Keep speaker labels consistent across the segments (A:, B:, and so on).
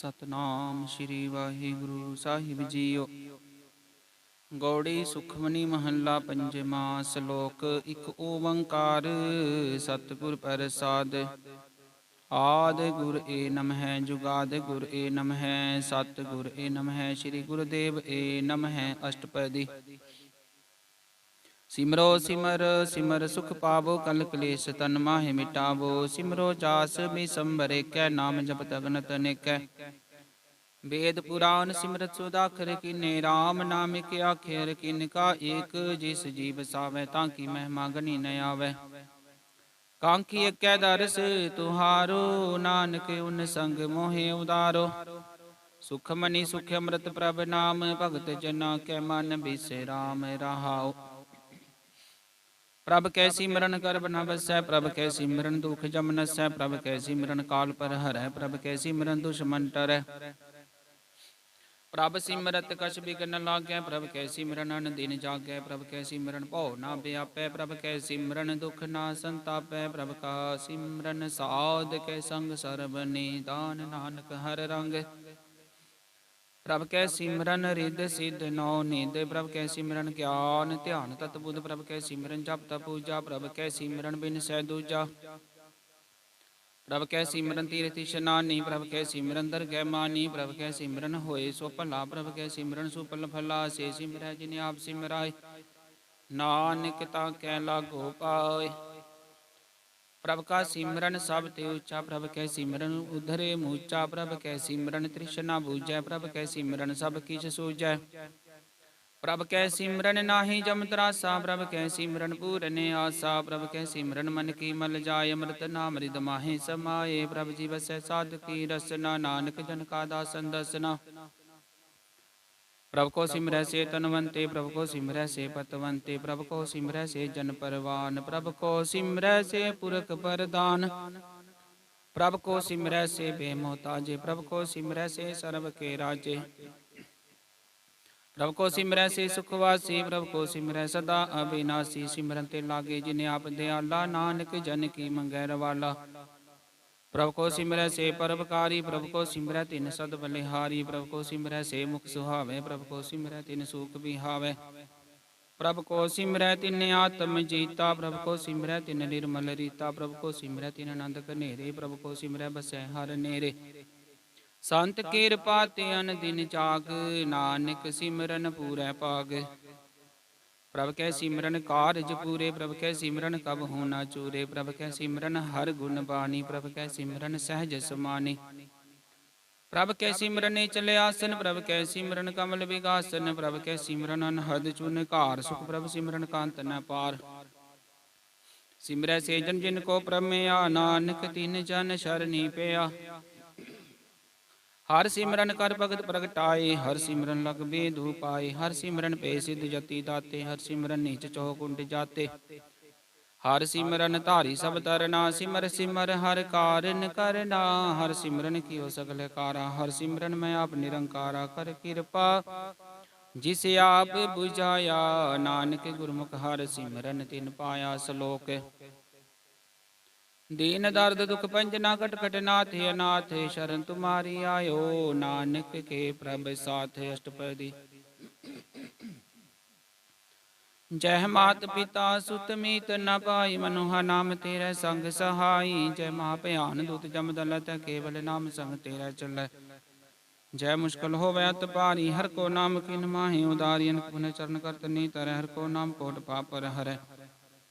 A: ਸਤਨਾਮ ਸ਼੍ਰੀ ਵਾਹਿਗੁਰੂ ਸਾਹਿਬ JIO. Gauri Sukhmani ਮਹੱਲਾ ਪੰਜਵਾਂ। ਸ਼ਲੋਕ ਇੱਕ ਓੰਕਾਰ ਸਤਿਗੁਰ ਪ੍ਰਸਾਦ। ਆਦਿ ਗੁਰ ਏ ਨਮਹਿ ਜੁਗਾਦਿ ਗੁਰ ਏ ਨਮਹਿ ਸਤਿਗੁਰ ਏ ਨਮਹਿ ਸ੍ਰੀ ਗੁਰੁਦੇਵ ਏ ਨਮਹਿ। ਅਸ਼ਟਪਦੀ। ਸਿਮਰੋ ਸਿਮਰ ਸਿਮਰ ਸੁਖ ਪਾਵੋ ਕਲ ਕਲੇਸ਼ ਤਨ ਮਾਹਿ ਮਿਟਾਵੋ। ਸਿਮਰੋ ਜਾਸ ਬਿਸੰਬਰੇ ਕੈ ਨਾਮ ਜਪਤ ਅਗਨਤ ਅਨੇਕੈ। वेद पुराण सिमरत सुदाखर किन्ने राम नामिक आखेर किनका एक। जिस जीव सावै ताकि महिमा गनी न आवै। कांखी एकै दरस तुहारो नानक उन संग मोहे उदारो। सुखमनी सुख अमृत प्रभ नाम भगत जना कै मन बिसराम रहाओ। प्रभ कै सिमरन कर न बसै प्रभ कै सिमरन दुख जम नसै। प्रभ कै सिमरन काल पर हरै प्रभ कै सिमरन दुश्मन टरै। प्रभ सिमरत कछ बिघन लागै प्रभ कै सिमरन अन दिन जागै। प्रभ कै सिमरन भौ न व्यापै प्रभ कै सिमरन दुख न संतापै। प्रभ का सिमरन साध कै संग सर्ब निदान नानक हर रंग। प्रभ कै सिमरन रिद सिद्ध नौ निध प्रभ कै सिमरन ज्ञान ध्यान तत बुध। प्रभ कै सिमरन जप तप पूजा प्रभ कै सिमरन बिन सै दूजा। प्रभ कै सिमरन तीरथ इशनानी प्रभ कै सिमरन दरगह मानी। प्रभ कै सिमरन होए सो भला प्रभ कै सिमरन सुफल फला। से सिमरै जिने आप सिमराए नानक ताकै लागो पाए। प्रभ का सिमरन सब ते उच्चा प्रभ कै सिमरन उधरे मूचा। प्रभ कै सिमरन तृष्णा बूझै प्रभ कै सिमरन सब किछ सूझै। प्रभ कै सिमरन नाहि जम त्रासा प्रभ कै सिमरन पूरन आसा। प्रभ कै सिमरन मन की मल जाय अमृत नाम रिद माहि समाये। प्रभ जी बसै साध की रसना नानक जन का दासन दसना। प्रभ को सिमरै से तनवंते प्रभ को सिमरै से पतवंते। प्रभ को सिमरै से जन परवान प्रभ को सिमरै से पुरख परदान। प्रभ को सिमरै से बेमोहताजे प्रभ को सिमरै से सर्व के राजे। प्रभ को सिमरै से सुखवासी प्रभ को सिमरै सदा अविनाशी। सिमरन ते लागे जिन्हें आप दयाला नानक जन की मंगै रवाला। प्रभ को सिमरै से परोपकारी प्रभ को सिमरै तिन सद बलिहारी। प्रभ को सिमरै से मुख सुहावे प्रभ को सिमरै तिन सुख बिहावे। प्रभ को सिमरै तिन आत्म जीता प्रभ को सिमरै तिन निर्मल रीता। प्रभ को सिमरै तिन आनंद कनेरे प्रभ को सिमरै बसै हर नेरे। संत किरपा ते अन दिन जाग नानक सिमरन पूरै पाग। प्रभ कै सिमरन कारज पूरे प्रभ कै सिमरन कब हो न चूरे। प्रभ कै सिमरन हर गुण बानी प्रभ कै सिमरन सहज समानी। प्रभ कै सिमरन चले आसन प्रभ कै सिमरन कमल विगासन। प्रभ कै सिमरन अनहद चून कार सुख प्रभ सिमरन कांत न पार। सिमरै से जन जिन को प्रमेया नानक तिन जन शरणी पिया। हर सिमरन कर भगत प्रगटाए हर सिमरन लग बेदू पाए। हर सिमरन पे सिद्ध जति दाते हर सिमरन नीच चौकुंड जाते। हर सिमरन धारी सब तरना सिमर सिमर हर कारन करना। हर सिमरन कियो सगल कारा हर सिमरन मैं आप निरंकारा। कर कृपा जिस आप बुझाया नानक गुरमुख हर सिमरन तिन पाया। श्लोक दीन दर्द दुख पंजना कट कट नाथ अनाथ शरण तुम्हारी आयो। नानक के प्रभ साथ। अष्टपदी। जय मात पिता सुत मीत न पाई मनोहा नाम तेरे संग सहाई। जय महाभयान दूत जम दलत केवल नाम संग तेरे चलै। जय मुश्किल होवै अत पारी हर को नाम किन माहि उदारी। अनक पुन चरण करत नी तरह हर को नाम कोट पाप पर हरै।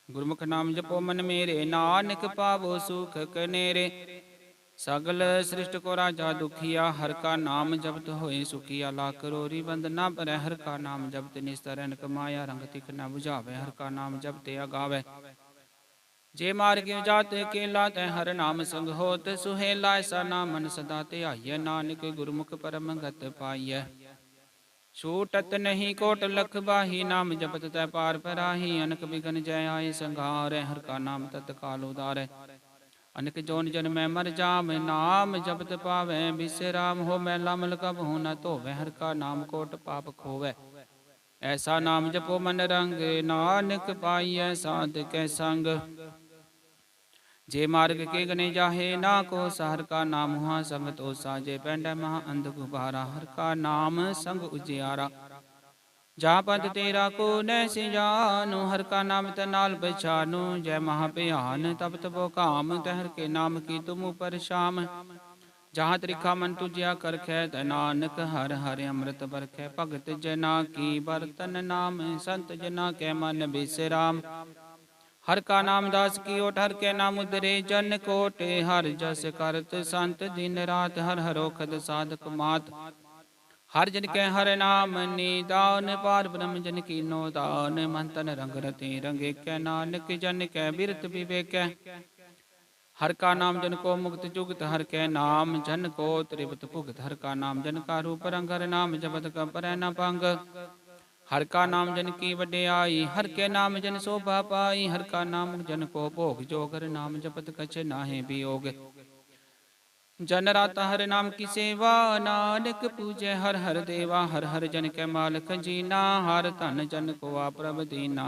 A: गुरमुख नाम जपो मन मेरे नानक पावो सुख कनेरे। सगल सृष्ट को राजा दुखिया हर का नाम जपत होए सुखिया। लाख रोरी बंदना पर हर का नाम जपत निस्तर। अनक माया रंग तिख न बुझावे हर का नाम जपते अगावे। जे मार्ग जात केला तै हर नाम संग होत सुहेला। ऐसा नाम मन सदा ध्याय नानक गुरमुख परम गत पाइय। छूटत नहीं कोट लख बाही नाम जपत तै पार पराही। अनक बिघन जय आए संघारै हर का नाम तत्काल उदारै। अनक जोन जन मैं मर जाम नाम जपत पावै बिसराम। हो मैला मल कब हो न धोवै हर का नाम कोट पाप खोवै। ऐसा नाम जपो मन रंग नानक पाइय साध कै संग। जे मार्ग के गने जाहे ना को हर का नाम हुआ संग तो साजे पैंड महा अंध गुबारा। हर का नाम संग उजियारा जा पद तेरा को नैसे जानो। हर का नाम तनाल पहचानो जय महाभयान तब तबो काम तहर के नाम की तुम ऊपर शाम। जहाँ त्रिखा मन तुझिया कर खे नानक हर हर अमृत बरखे। भगत जना की बर्तन नाम संत जना के मन बिसराम। हर का नाम दास की ओट हर के नाम उदरे जन कोट। हर जस करत संत दिन रात हर हरोखद साधक मात। हर जन के हर नाम निदान पार ब्रह्म जन की नो दान। मन तन रंग रते रंगे कै नानक जन कै बिरत विवेक। हर का नाम जन को मुक्त जुगत हर के नाम जन को त्रिवत भुगत। हर का नाम जन का रूप रंग हर नाम जपत कपर न भंग। हर का नाम जन की वड्याई हर के नाम जन शोभा पाई। हर का नाम जन को भोग जोग हर नाम जपत कछ नाहे वियोग। जन राता हर नाम की सेवा नानक पूजय हर हर देवा। हर हर जन के मालक जीना हर धन जन को प्रभ दीना।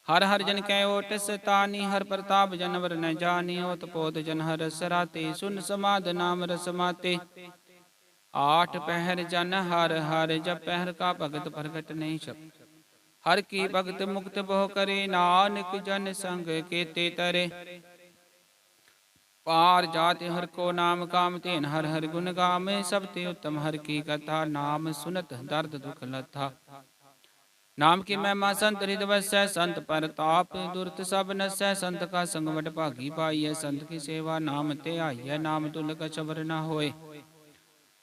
A: हर हर जन कै ओट सतानी हर प्रताप जनवर न जानी। ओत पोत जन हर सराते सुन समाध नाम रस माते। आठ पहर जन हर हर जब पहर का भगत प्रगट नहीं छप। हर की भगत मुक्त बहु करे नानक जन संग केते तरे। पार जाति हर को नाम काम तेन हर हर गुण गामे। सब ते उत्तम हर की कथा नाम सुनत दर्द दुख लथा। नाम की महिमा संत हृदय वसै संत परताप दुरत सब नसै। संत का संग वड भागी पाइय संत की सेवा नाम ते आइय। नाम तुल कछ बर न होय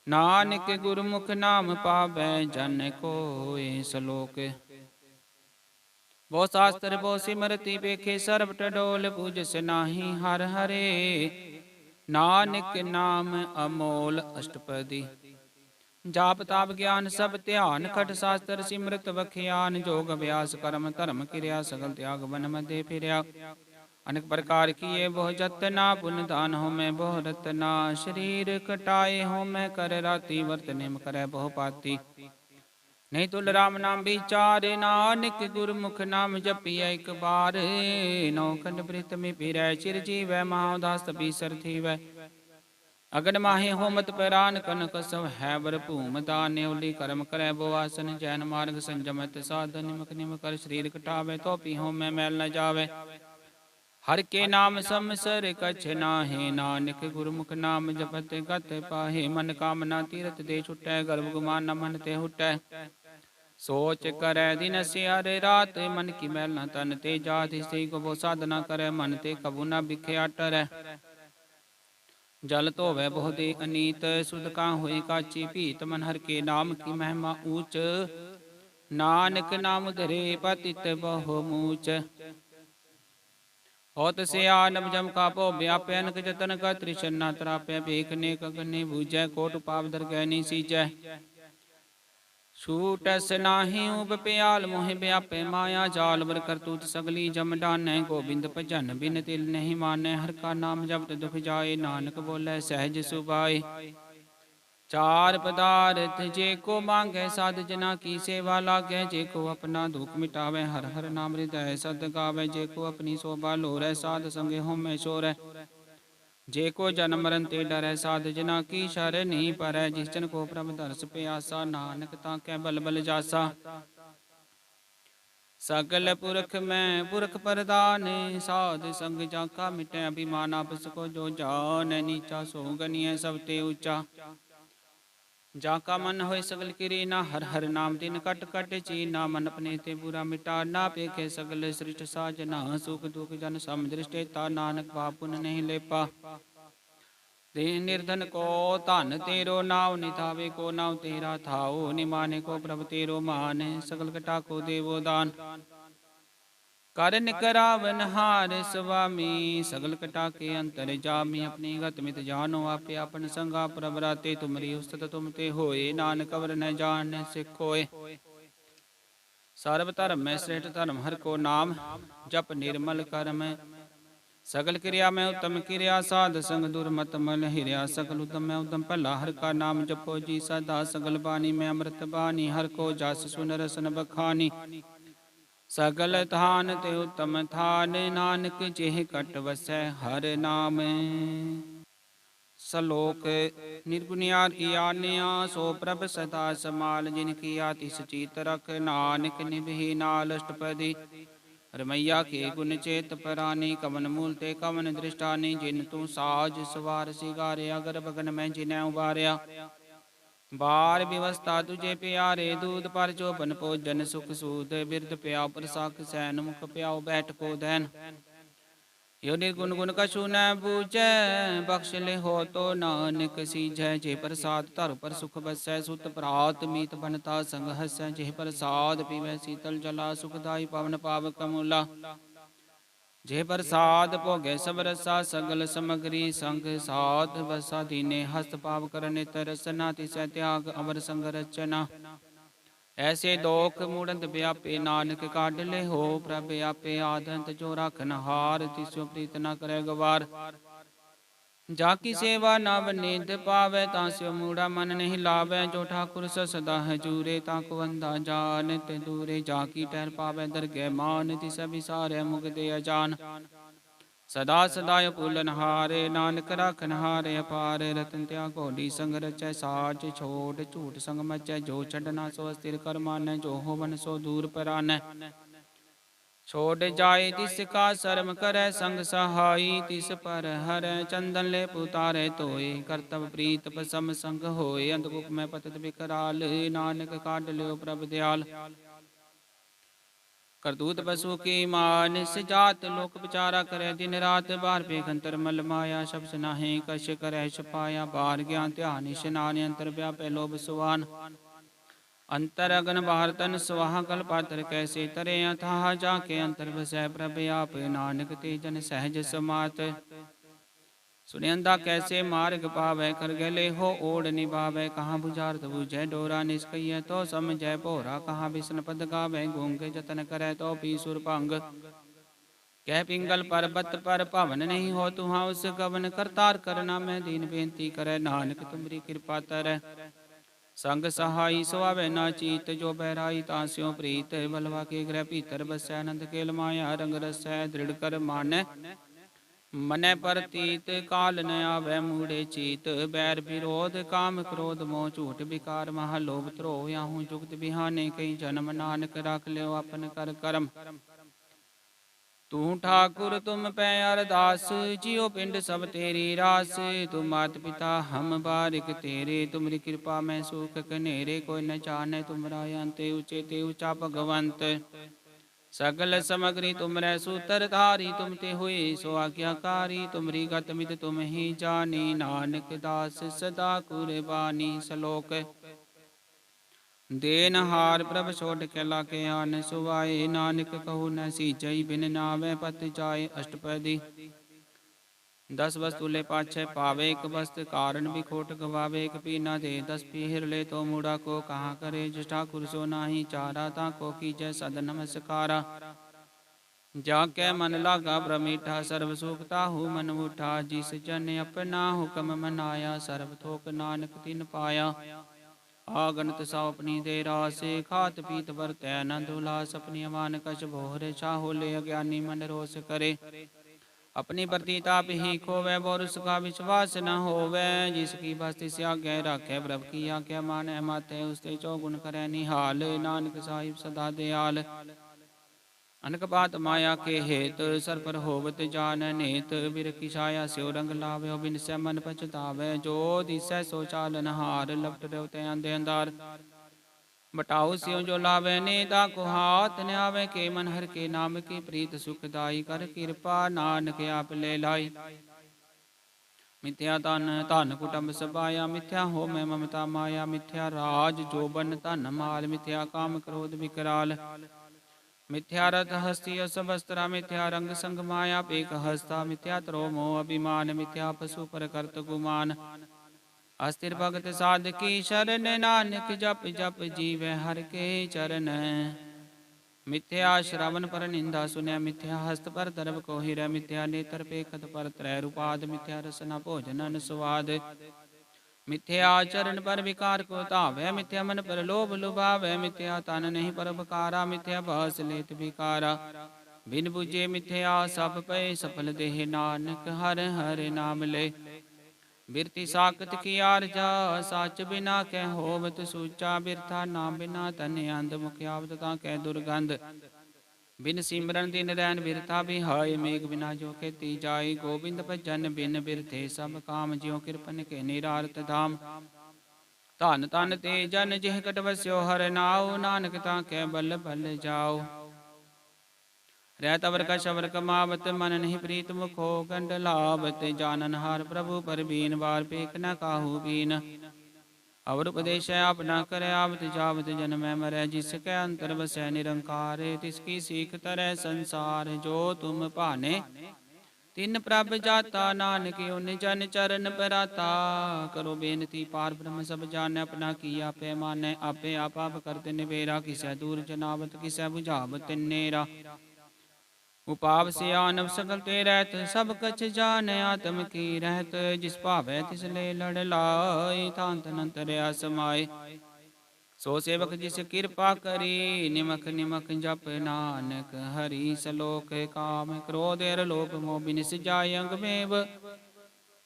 A: नानक गुरमुख नाम पावै जन कोय। सलोक बहु शास्त्र बहु सिमरति पेखे सर्ब टडोल पूजस नाही हर हरे। नानक नाम अमोल अष्टपदी जाप ताप ज्ञान सब ध्यान। खट शास्त्र सिमरत बखियान जोग अभ्यास कर्म धर्म क्रिया सगल त्याग वन मध्य फिरया। अनेक प्रकार किए बहु जतना पुण्य दान हो मैं बहु रतना। शरीर कटाए हो मैं कर राति वर्त निम करे बहु पाती। नहीं तुल राम नाम विचारे नानक गुरमुख नाम जपिए एक बार। नौ खंड वृत में फिरै चिर जीवै महाउदास बीसर थीवै। अगन माहे होमत पैरान कनक सब है बर भूम दान। नेवली कर्म करे बो आसन जैन मार्ग संजमत साधन। निमक निम कर शरीर कटावे तो पी हो मैं मैल न जावे। हर के नाम समसर कछ नाहे नानक गुरमुख नाम जपत गत पाहे। मन कामना तीरथ दे छुटै गर्भ गुमान न मन ते हुटै। सोच करे दिन से हर रात मन की मैल न तन ते जात। स्त्री को वो साधना करे मन ते कबू न बिख्या टरै। जल धोवै बहु दे अनीत सुध का होई काची भीत। मन हर के नाम की महिमा ऊंच नानक नाम धरे पतित बहु मूच। होत सियानब जम का पो व्याप्य अनक जतन का त्रिशन्ना त्राप्य। भेख ने कगने बूझै कोट पाप दर गहनी सीजै। छूटस नाही उब प्याल मोहि व्यापे माया जाल। बर करतूत सगली जम डानै गोबिंद भजन बिन तिल नहीं मानै। हर का नाम जपत दुख जाए नानक बोलै सहज सुभाए। चार पदार्थ जे को मांगे साध जना की सेवा लागे। जे को अपना दुख मिटावे हर हर नाम हृदय सद गावे। जे को अपनी शोभा लोरै साध संगे होमे शोरै। जे को जन्म मरण ते डरै साध जना की शरणि परै। जिस जन को प्रभ दर्श प्यासा नानक ताकै बल बल जासा। सकल पुरख में पुरख प्रदान साध संग जाका मिटै अभिमान। आपस को जो जान नीचा सो गनिय सब ते ऊंचा। जाका मन होय सगल किरी ना हर हर नाम दिन कट कट चीना। मन अपने ते बुरा मिटा ना पेखे सगल सृष्ट साजना। सुख दुख जन सम दृष्टेता नानक पापुन नहीं लेपा। दीन निर्धन को धन तेरो नाव निथावे को नाव तेरा थाओ। निमाने को प्रभ तेरो मान सगल कटा को देवो दान। करन करावन हार स्वामी सगल कटा के अंतर जामी। अपनी गत मित जानो आपे अपन संगा प्रभ राते। तुमरी उस्तत तुम ते होए नानक अवर न जान सिखोए। सर्व धर्म में श्रेष्ठ धर्म हर को नाम जप निर्मल कर्म। सगल क्रिया में उत्तम क्रिया साध संग दुर्मत मल हिरिया। सकल उद्यम में उद्यम भला हर का नाम जपो जी सदा। सगल बानी में अमृत बानी हर को जस सुन रसन बखानी। ਸਗਲ ਥਾਨ ਤੇ ਉਤਮ ਥਾਨ, ਨਾਨਕ ਜਿਹ ਕਟ ਵਸੈ ਹਰ ਨਾਮ। ਸਲੋਕ ਨਿਰਗੁਣਿਆਰ ਕੀ ਆਨਿਆ, ਸੋ ਪ੍ਰਭ ਸਦਾ ਸਮਾਲ, ਜਿਨ ਕੀਆ ਤਿਸ ਚੀਤ ਰਖ, ਨਾਨਕ ਨਿਭੀ ਨਾਲ ਅਸ਼ਟਪਦੀ। ਰਮਈਆ ਕੇ ਗੁਣ ਚੇਤ ਪਰਾਨੀ, ਕਵਨ ਮੂਲ ਤੇ ਕਵਨ ਦ੍ਰਿਸ਼ਟਾਨੀ, ਜਿਨ ਤੂੰ ਸਾਜ ਸਵਾਰ ਸਿਗਾਰਿਆ, ਗਰਭ ਗਨ ਮੈਂ ਜਿਨੈ ਉਬਾਰਿਆ। ਬਾਰ ਵਿਵਸਥਾ ਤੁਝੇ ਪਿਆਰੇ, ਦੂਧ ਪਰ ਚੋਬਨ ਭੋਜਨ ਸੁਖ ਸੂਦ, ਬਿਰਧ ਪਿਆਉ ਪ੍ਰਸਾਕ ਸੈਨ, ਮੁਖ ਪਿਆਉ ਬੈਠ ਕੋ ਦੈਨ। ਯੋ ਨਿਰਗੁਣ ਗੁਣ ਕਛੂ ਨ ਬੂਝੈ, ਬਖਸ਼ ਲਿਹੋ ਤੋ ਨਾਨਕ ਸੀਝੈ। ਜੇ ਪ੍ਰਸਾਦ ਧਰ ਪਰ ਸੁਖ ਬਸੈ, ਸੁਤ ਪ੍ਰਾਤ ਮੀਤ ਬਨਤਾ ਸੰਗ ਹਸੈ। ਜੇ ਪ੍ਰਸਾਦ ਪੀਵੈ ਸੀਤਲ ਜਲਾ, ਸੁਖਦਾਈ ਪਵਨ ਪਾਵਕ ਮੂਲਾ। ਜੇ ਪ੍ਰਸਾਦ ਭੋਗੈ ਸਭ ਰਸਾ, ਸਗਲ ਸਮਗਰੀ ਸੰਗ ਸਾਧ ਵਸਾ। ਦੀਨੇ ਹਸਤ ਪਾਵ ਕਰ ਨਿਤ ਰਸਨਾ, ਤਿਸੈ ਤਿਆਗ ਅਵਰ ਸੰਗ ਰਚਨਾ। ਐਸੇ ਦੋਖ ਮੂੜੰਤ ਵਿਆਪੇ, ਨਾਨਕ ਕੱਢ ਲਿਹੋ ਪ੍ਰਭ ਆਪੇ। ਆਦੰਤ ਜੋ ਰਾਖਨ ਹਾਰ, ਤਿਸੁ ਪ੍ਰੀਤ ਨ ਕਰੈ ਗਵਾਰ। ਜਾ ਕੀ ਸੇਵਾ ਨਵ ਨਿਧ ਪਾਵੈ, ਤਾਂ ਸਿਉ ਮੂੜਾ ਮਨ ਨਹੀਂ ਲਾਵੈ। ਜੋ ਠਾਕੁਰ ਸਦਾ ਹਜੂਰੇ, ਤਾਂ ਕੋ ਅੰਧਾ ਜਾਣਤ ਦੂਰੇ। ਜਾ ਕੀ ਠਹਿਰ ਪਾਵੈ ਦਰਗਹਿ ਮਾਨ, ਤਿਸੈ ਵਿਸਾਰੈ ਮੁਕਤਿ ਅਜਾਨ। ਸਦਾ ਸਦਾ ਅਭੂਲਨ ਹਾਰੇ, ਨਾਨਕ ਰਾਖਨ ਹਾਰੇ ਅਪਾਰ। ਰਤਨ ਤਿਆਗ ਘੋੜੀ ਸੰਗ ਰਚੈ, ਸਾਜ ਛੋੜ ਝੂਠ ਸੰਗ ਮਚੈ। ਜੋ ਛੱਡਣਾ ਸੋ ਅਸਥਿਰ ਕਰ ਮਾਨੈ, ਜੋ ਹੋਵਨ ਸੋ ਦੂਰ ਪਰਾਨੈ। ਛੋੜ ਜਾਏ ਤਿਸ ਕਾ ਸਰਮ ਕਰੈ, ਸੰਗ ਸਹਾਈ ਤਿਸ ਪਰ ਹਰੈ। ਚੰਦਨ ਲੇਪ ਉਤਾਰੈ ਧੋਏ, ਕਰਤਵ ਪ੍ਰੀਤ ਪਸਮ ਸੰਗ ਹੋਏ। ਅੰਧਕੂਪ ਮੈਂ ਪਤਿਤ ਬਿਕਰਾਲ, ਨਾਨਕ ਕੱਢ ਲਿਓ ਪ੍ਰਭ ਦਿਆਲ। ਕਰਤੂਤ ਪਸ਼ੂ ਕੀ ਮਾਨਿਸ ਜਾਤ, ਲੋਕ ਵਿਚਾਰਾ ਕਰੈ ਦਿਨ ਰਾਤ। ਬਾਹਰ ਪੇਖ ਅੰਤਰ ਮਲ ਮਾਇਆ, ਸ਼ਬਦ ਨਾਹੀਂ ਕਛ ਕਰੈ ਛਪਾਇਆ। ਬਾਹਰ ਗਿਆਨ ਧਿਆਨ ਇਸ਼ਨਾਨ, ਅੰਤਰ ਵਿਆਪੈ ਲੋਭ ਸੁਆਨ। ਅੰਤਰ ਅਗਨ ਬਾਹਰ ਤਨ ਸੁਆਹਾ, ਕਲ ਪਾਤਰ ਕੈਸੇ ਤਰੇ ਅਥਾਹ। ਜਾ ਕੇ ਅੰਤਰ ਵਸੈ ਪ੍ਰਭ ਆਪ, ਨਾਨਕ ਤੇ ਜਨ ਸਹਿਜ ਸਮਾਤ। ਸੁਨਿਅੰਦਾ ਕੈਸੇ ਮਾਰਗ ਪਾਵੈ, ਕਰ ਗਹਿ ਲੇਹੋ ਓੜ ਨਿਭਾਵੈ। ਕਹਾਂ ਬੁਝਾਰਤ ਬੂਝੈ ਡੋਰਾ, ਨਿਸਕਈਐ ਤੋ ਸਮਝੈ ਭੋਰਾ। ਕਹਾਂ ਬਿਸਨ ਪਦ ਗਾਵੈ, ਗੂੰਗੇ ਜਤਨ ਕਰੈ ਤੋ ਪੀ ਸੁਰ ਭੰਗ। ਕਹਿ ਪਿੰਗਲ ਪਰਬਤ ਪਰ ਭਵਨ, ਨਹੀਂ ਹੋ ਤੁਹਾਂ ਉਸ ਗਵਨ। ਕਰਤਾਰ ਕਰਨਾ ਮੈਂ ਦੀਨ ਬੇਨਤੀ ਕਰੈ, ਨਾਨਕ ਤੁਮਰੀ ਕਿਰਪਾ ਤਰੈ। ਸੰਗ ਸਹਾਈ ਸੁਆਵੈ ਨਾ ਚੀਤ, ਜੋ ਬਹਿਰਾਈ ਤਾਂ ਸਿਉ ਪ੍ਰੀਤ। ਬਲਵਾ ਕੇ ਗ੍ਰਹਿ ਭੀਤਰ ਬਸੈ, ਆਨੰਦ ਕੇਲ ਮਾਇਆ ਰੰਗ ਰਸੈ। ਦ੍ਰਿੜ ਕਰ ਮਾਨੈ ਮਨੈ ਪਰਤੀਤ, ਕਾਲ ਨ ਆਵੈ ਮੂੜੇ ਚੀਤ। ਬੈਰ ਵਿਰੋਧ ਕਾਮ ਕ੍ਰੋਧ ਮੋਹ, ਝੂਠ ਵਿਕਾਰ ਮਹਾ ਲੋਭ ਧਰੋਹ। ਆਹੂੰ ਜੁਗਤ ਬਿਹਾਨੇ ਕਈ ਜਨਮ, ਨਾਨਕ ਰਾਖ ਲਿਓ ਆਪਨ ਕਰ ਕਰਮ। ਤੂੰ ਠਾਕੁਰ ਤੁਮ ਪੈ ਅਰਦਾਸ, ਜਿਉ ਪਿੰਡ ਸਭ ਤੇਰੀ ਰਾਸ। ਤੁਮ ਮਾਤ ਪਿਤਾ ਹਮ ਬਾਰਿਕ ਤੇਰੇ, ਤੁਮਰੀ ਕਿਰਪਾ ਮੈਂ ਸੁਖ ਕਨੇਰੇ। ਕੋਈ ਨ ਜਾਣੈ ਤੁਮਰਾ ਅੰਤ, ਉਚੇ ਤੇ ਉਚਾ ਭਗਵੰਤ। ਸਗਲ ਸਮਗਰੀ ਤੁਮਰੈ ਸੂਤਰ ਧਾਰੀ, ਤੁਮ ਤੇ ਹੋਏ ਸੋ ਆਗਿਆਕਾਰੀ। ਤੁਮਰੀ ਗਤ ਮਿਤ ਤੁਮ ਹੀ ਜਾਣੀ, ਨਾਨਕ ਦਾਸ ਸਦਾ ਕੁਰਬਾਨੀ। ਸਲੋਕ ਦੇਨਹਾਰ ਪ੍ਰਭ ਛੋਡ ਕੇ ਲਾਗੇ ਆਨ ਸੁਆਏ। ਨਾਨਕ ਕਹੂ ਨ ਸੀਜਈ, ਬਿਨ ਨਾਵੈ ਪਤ ਜਾਏ। ਅਸ਼ਟਪਦੀ 10 ਵਸਤੂ ਲੈ ਪਾਛੈ ਪਾਵੇ, ਇਕ ਵਸਤ ਕਾਰਨ ਵੀ ਖੋਟ ਗਵਾਵੇ। ਇਕ ਪੀ ਨਾ ਦੇ 10 ਪੀਹਰ ਲੈ, ਤੋ ਮੂੜਾ ਕੋ ਕਹਾਂ ਕਰੇ। ਜਿਸ ਠਾਕੁਰ ਸੋ ਨਾਹੀ ਚਾਰਾ, ਤਾਂ ਕੋ ਕੀਜੈ ਸਦ ਨਮਸਕਾਰਾ। ਜਾ ਕੈ ਮਨ ਲਾਗਾ ਪ੍ਰਮੀਠਾ, ਸਰਬ ਸੁਖ ਤਾਹੂ ਮਨ ਉਠਾ। ਜਿਸ ਜਨ ਆਪਣਾ ਹੁਕਮ ਮਨਾਇਆ, ਸਰਬ ਥੋਕ ਨਾਨਕ ਤਿਨ ਪਾਇਆ। ਆਗਨਤ ਸੋ ਆਪਣੀ ਦੇ ਰਾਸੇ, ਖਾਤ ਪੀਤ ਵਰਤੈ ਆਨੰਦ ਉਲਾਸ। ਆਪਣੀ ਅਮਾਨ ਕਛ ਭੋਰ ਛਾਹੋ ਲੈ, ਅਗਿਆਨੀ ਮਨ ਰੋਸ ਕਰੇ। ਆਪਣੀ ਪ੍ਰਤੀਤ ਆਪ ਹੀ ਖੋਵੈ, ਬੋਰੁਸ ਕਾ ਵਿਸ਼ਵਾਸ ਨ ਹੋਵੈ। ਜਿਸ ਕੀ ਬਸ ਤਿਸ ਆਗੈ ਰਾਖੈ, ਪ੍ਰਭ ਕੀ ਆਗਿਆ ਮਾਨੈ ਮਾਥੈ। ਉਸ ਤੇ ਚੌਗੁਣ ਕਰੈ ਨਿਹਾਲ, ਨਾਨਕ ਸਾਹਿਬ ਸਦਾ ਦਿਆਲ। ਅਨਕ ਬਾਤ ਮਾਇਆ ਕੇ ਹੇਤ, ਸਰ ਪਰ ਹੋਵਤ ਜਾਨ ਨੇਤ। ਬਿਰ ਕੀ ਛਾਇਆ ਸਿਉ ਰੰਗ ਲਾਵਿਓ, ਬਿਨਸੈ ਮਨ ਪਛਤਾਵੈ। ਜੋ ਦਿਸੈ ਸੋ ਚਾਲਨ ਹਾਰ, ਲਪਟ ਰਿਓ ਤੈ ਅੰਧੇ ਅੰਧਾਰ। ਬਟਾਉ ਸਿਉ ਜੋ ਲਾਵੈ ਨੇ, ਤਾ ਕੋ ਹਾਥ ਨ ਆਵੈ। ਕੇ ਮਨ ਹਰਿ ਕੇ ਨਾਮ ਕੀ ਪ੍ਰੀਤ, ਸੁਖਦਾਈ ਕਰ ਕਿਰਪਾ। ਨਾਨਕ ਆਪ ਲੈ ਲਾਈ। ਮਿਥਿਆ ਧਨ ਧਨ ਕੁਟੰਬ ਸਬਾਇਆ, ਮਿਥਿਆ ਹੋਮੈ ਮਮਤਾ ਮਾਇਆ। ਮਿਥਿਆ ਰਾਜ ਜੋਬਨ ਧਨ ਮਾਲ, ਮਿਥਿਆ ਕਾਮ ਕ੍ਰੋਧ ਵਿਕਰਾਲ। ਮਿਥਿਆ ਰਥ ਹਸਤੀ ਅਸ ਵਸਤਰਾ, ਮਿਥਿਆ ਰੰਗ ਸੰਗ ਮਾਇਆ ਪੇਖ ਹਸਤਾ। ਮਿਥਿਆ ਤਰੋ ਮੋਹ ਅਭਿਮਾਨ, ਮਿਥਿਆ ਪਸ਼ੂ ਪਰ ਕਰਤ ਗੁਮਾਨ। ਅਸਥਿਰ ਭਗਤ ਸਾਧਕੀ ਸ਼ਰਨ, ਨਾਨਕ ਜਪ ਜਪ ਜੀਵੈ ਹਰਿ ਕੇ ਚਰਨ। ਮਿਥਿਆ ਸ਼ਰਵਨ ਪਰ ਨਿੰਦਾ ਸੁਨਿਆ, ਮਿਥਿਆ ਹਸਤ ਪਰ ਦਰਬ ਕੋ ਹਿਰੈ। ਮਿਥਿਆ ਨੇਤਰ ਪੇਖਤ ਪਰ ਤਰੈ ਰੂਪਾਦ, ਮਿਥਿਆ ਰਸਨਾ ਭੋਜਨ ਨ ਸੁਆਦ। मिथ्या चरण पर विकार को धावै, मिथ्या मन पर लोभ लुभावै, मिथ्या तन नहीं पर बकारा, मिथ्या बस लेत विकारा। बिन बुझे मिथ्या सब पै, सफल देह नानक हर हर नाम ले। बिरति साकत की आरजा, साच बिना कह होवत सूचा, बिरथा नाम बिना तन अंध, मुखियावत कह दुर्गंध। बिन सिमरन दिन रैन बिरथा बिहाय, मेघ बिना जो खेती जाय, गोविंद भजन बिन बिरथे सब काम, ज्यों कृपन के निरारत धाम। धन धन ते जन जिह कट बस्यो हर नाव, नानक ताके बल बल जाओ। रहत अवर का शबर कमावत, मन नहीं प्रीत मुखो गंड लावत, जानन हार प्रभु पर बीन, बार पेख न काहू बीन। अवर उपदेश अपना करे, आवत जावत जन मैं मरै, जिसके अंतर बसै निरंकार, तिसकी सीख तरह संसार। जो तुम भाने तिन प्रभ जाता, नानक उन जन चरण पराता। करो बेनती पार ब्रह्म सब जाने, अपना किया पैमाने, आपे आप करते निबेरा, किसै दूर जनावत किसै बुझावत नेरा। उपाव से आनव सकल ते रहत, सब कछ जान आत्म की रहत, जिस भावै तिस ले लड़ लाए, थान तन अंतरया समाए। सो सेवक जिस कृपा करी, निमक निमक जप नानक हरि, सलोक काम क्रोध लोभ मोह बिनिस जाय अंग मेव।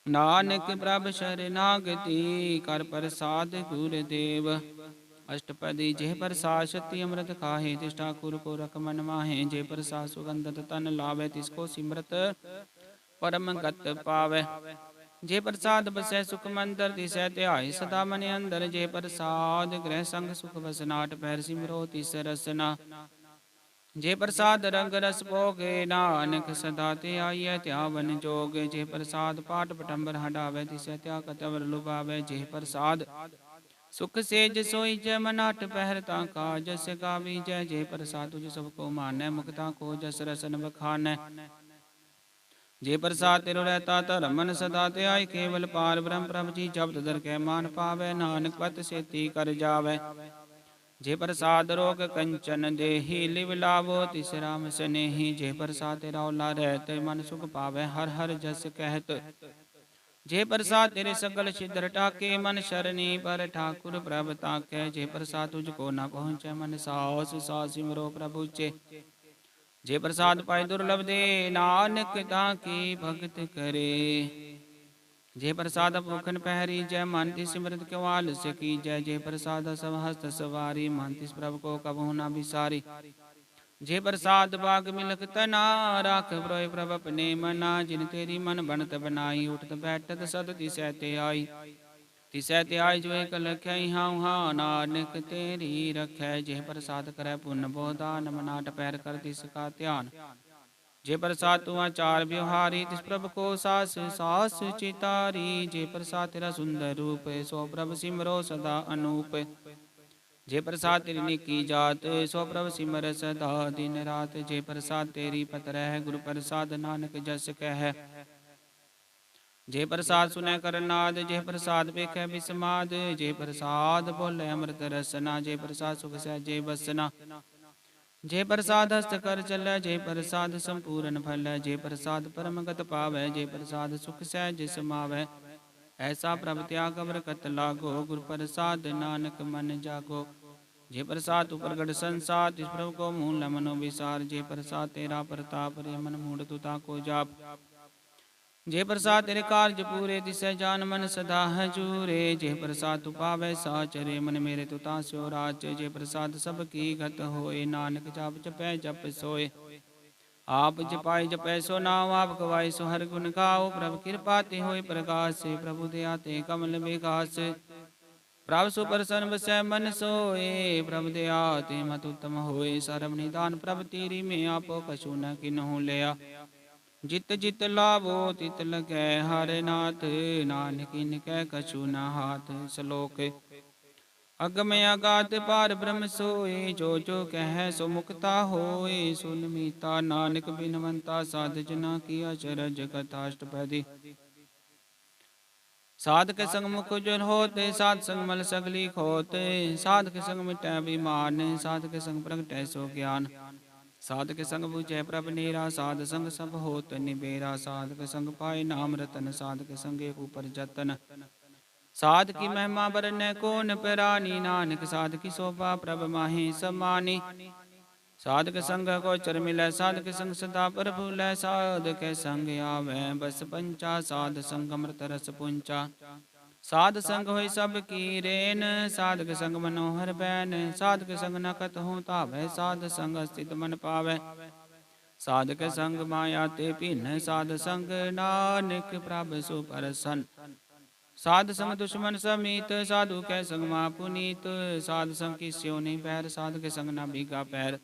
A: नानक प्रभ शरणागति, कर प्रसाद गुरुदेव। अष्टपदी जेह प्रसाद, शक्ति अमृत खाहे, तिस ठाकुर को रख मन माहे, जे प्रसाद सुगंधत तन लावे, तिसको सिमरत परम गत पावे। जे प्रसाद बसै सुख मंदर, तिसै ध्याय सदा मन अंदर, जे प्रसाद गृह संग सुख बसनाट, पैर सिमरो तिस रसना। जे प्रसाद रंग रस भोगे, नानक सदा ते आइय त्यावन जोग। जे प्रसाद पाठ पटंबर हटावे, तिसै त्या कतवर लुभावे, जे प्रसाद सुख सेज सोई जय मनाट पहर ताका, जस गावी जय जय प्रसाद तुझ सबको मानै, मुक्ता को जस रसन बखानै। जे प्रसाद तिरु रहता धर्म मन सदा ते आय, केवल पार ब्रह्म प्रभ जी जब्द दर कै मान पावै, नानक पत सेती कर जावै। जे प्रसाद रोग कंचन देहि, लिव लावो तिस राम सनेही, जे प्रसाद तेरा ओला रहत, मन सुख पावै हर हर जस कहत। जे प्रसाद तेरे सकल छिद्र टाके, मन शरणी पर ठाकुर प्रभ ताकै, जे प्रसाद तुझको न पहुँचे मन सास, सास सिमरो प्रभु चे। जे प्रसाद पाए दुर्लभ दे, नानक ताकी भगत करे। जे प्रसाद भूखन पहरी, जय मन तिस सिमरत क्यों आलस्य की जय। जे प्रसाद सब हस्त सवारी, मन तिस प्रभु को कबहु न बिसारी। जे प्रसाद बाग मिलक तना, राख ब्रोय प्रभ अपने मना, जिन तेरी मन बनत बनाई, उठत बैठत सद तिसै ते आई। तिसै ते आई जो एक लखै हाउ हाँ, नानक तेरी रखै। जे प्रसाद करै पुण्य बोधान, मनाट पैर कर तिसका ध्यान। जे प्रसाद तू आचार व्यवहारी, तिस प्रभ को सास सास चितारी। जे प्रसाद तेरा सुंदर रूप, सो प्रभ सिमरो सदा अनूप। जे प्रसाद तेरी निकी जात, सो प्रभ सिमर सदा दिन रात। जे प्रसाद तेरी पत रह, गुरु प्रसाद नानक जस कह। जे प्रसाद सुनै करनाद, जे प्रसाद पेखै बिस्माद। जे प्रसाद बोले अमृत रसना, जे प्रसाद सुख सहजे बसना। जे प्रसाद हस्त कर चलै, जे प्रसाद संपूर्ण फल। जे प्रसाद परम गत पावै, जे प्रसाद सुख सहज समावै। ऐसा प्रभ त्याग बरकत लागो, गुरु प्रसाद नानक मन जागो। जे प्रसाद तू प्रगट संसार, तिस प्रभु को मूल मनो विसार। जे प्रसाद तेरा प्रताप, रे मन मूढ़ तुता को जाप। जे प्रसाद तेरे कार्य पूरे, तिसै जान मन सदा हजूरे। जे प्रसाद तू पावै साचरे, मन मेरे तुता स्यो राच। जे प्रसाद सब की गत होए, नानक जाप जपै जप सोए। आप जपाई जपै सो नाम, आप गवाई सो हर गुण गाओ। प्रभु कृपा ते होए प्रकाश, प्रभु दया ते कमल विकास। प्रभु सुप्रसन्न बसै मन सोए, प्रभु दया ते मत उत्तम होए। सर्व निदान प्रभु तेरी में, आपो कछु न किन्हु लिया। जित जित लावो तित लगै, हरे नाथ नानक इनकै कछु न हाथ। श्लोक अगम अगाध पार ब्रह्म सोए, जो जो कह सो मुक्ता होए। सुन मीता नानक बिनवंता, साध जना की अचरज कथाष्टपदी। साधक संग मुख उज्जवल होते, साध संग मल सगली खोते। साधक संग मिटै अभिमान, साधक संग प्रगटै सो ज्ञान। साधक संग बुझै प्रभ नेरा, साध संग सब होत निबेरा। साधक संग पाए नाम रतन, साधक संग एक ऊपर जतन। साध की महिमा बरनै कोन परानी, नानक साध की शोभा प्रभ माहि समानी। साधक संग को चर मिलै, साधक संग सदा प्रभु लै, साधक संग आवे बस पंचा, साध संग अमृत रस पुंचा। साध संग होय सब की रेन, साधक संग मनोहर बैन, साधक संग न कतहु तावै, साध संग स्थित मन पावै। साधक संग माया ते भिन्न, साध संग नानक प्रभ सुपरसन। साध संग दुश्मन समीत, साधु कै संग महा पुनीत, साध संग की स्यो नहीं बैर, साधक संग न भीगा पैर।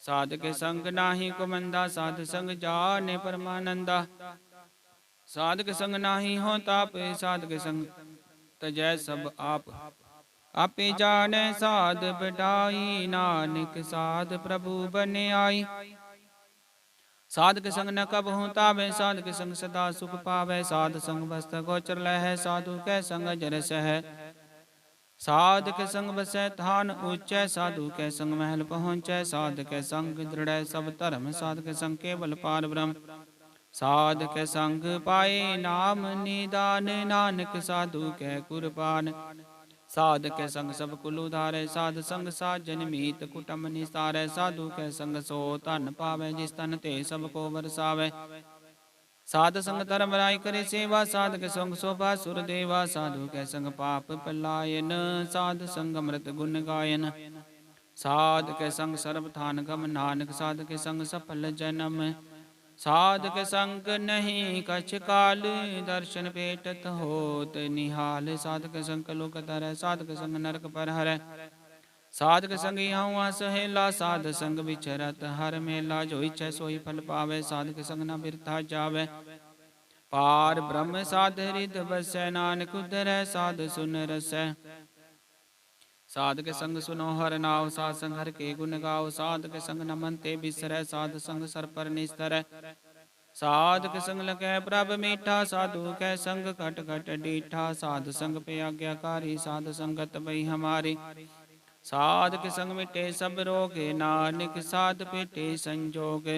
A: साधक संग नाहि को मंदा, साध संग जाने परमानंदा। साधक संग नाहि हो ताप, साधक संग तजै सब आप। आपे जाने साध बढ़ाई, नानक साध प्रभु बन आई। साधक संग न कबहु तावै, साधक संग सदा सुख पावै। साध संग बस्त गोचर लहै, साधु कै संग जरस है। साधक संग बसै थान ऊंचै, साधु कै संग महल पहुँचै। साधक संग दृढ़ सब धर्म, साधक संग केवल पार ब्रह्म। साधक संग पाए नाम निदान, नानक साधु कै कुरबान। साधक संग सब कुल उधारै, साध संग साजन मीत कुटुंब निसारै। साधु कै संग सो धन पावै, जिस तन ते सब को बरसावै। साध संग धर्म राय करे सेवा, साधक संग शोभा सुर देवा। साधु कै संग पाप पलायन, साध संग अमृत गुण गायन। साधक संग सर्ब थान गम, नानक साधक संग सफल जन्म। साधक संग नहीं कछ काल, दर्शन भेटत होत निहाल। साधक संग लोक धरै, साधक संग नरक पर हरै। साधक संग यहाँ सहेला, साध संग विचरत हर मेला। जो इच्छै सोई फल पावै, साधक संग न बिरथा जावै। पार ब्रह्म साध हृद बसै, नानक उधरै साध सुन रसै। साधक संग सुनो हर नाव, साध संग हर के गुण गाओ। साधक संग न मन ते बिसरै, साध संग सर पर निस्तरै। साधक संग लकै प्रभ मीठा, साधु कै संग घट घट डीठा। साध संग पे आज्ञाकारी, साध संगत बई हमारी। साधक संग मिटे सब रोग, नानक साध पेटे संजोग।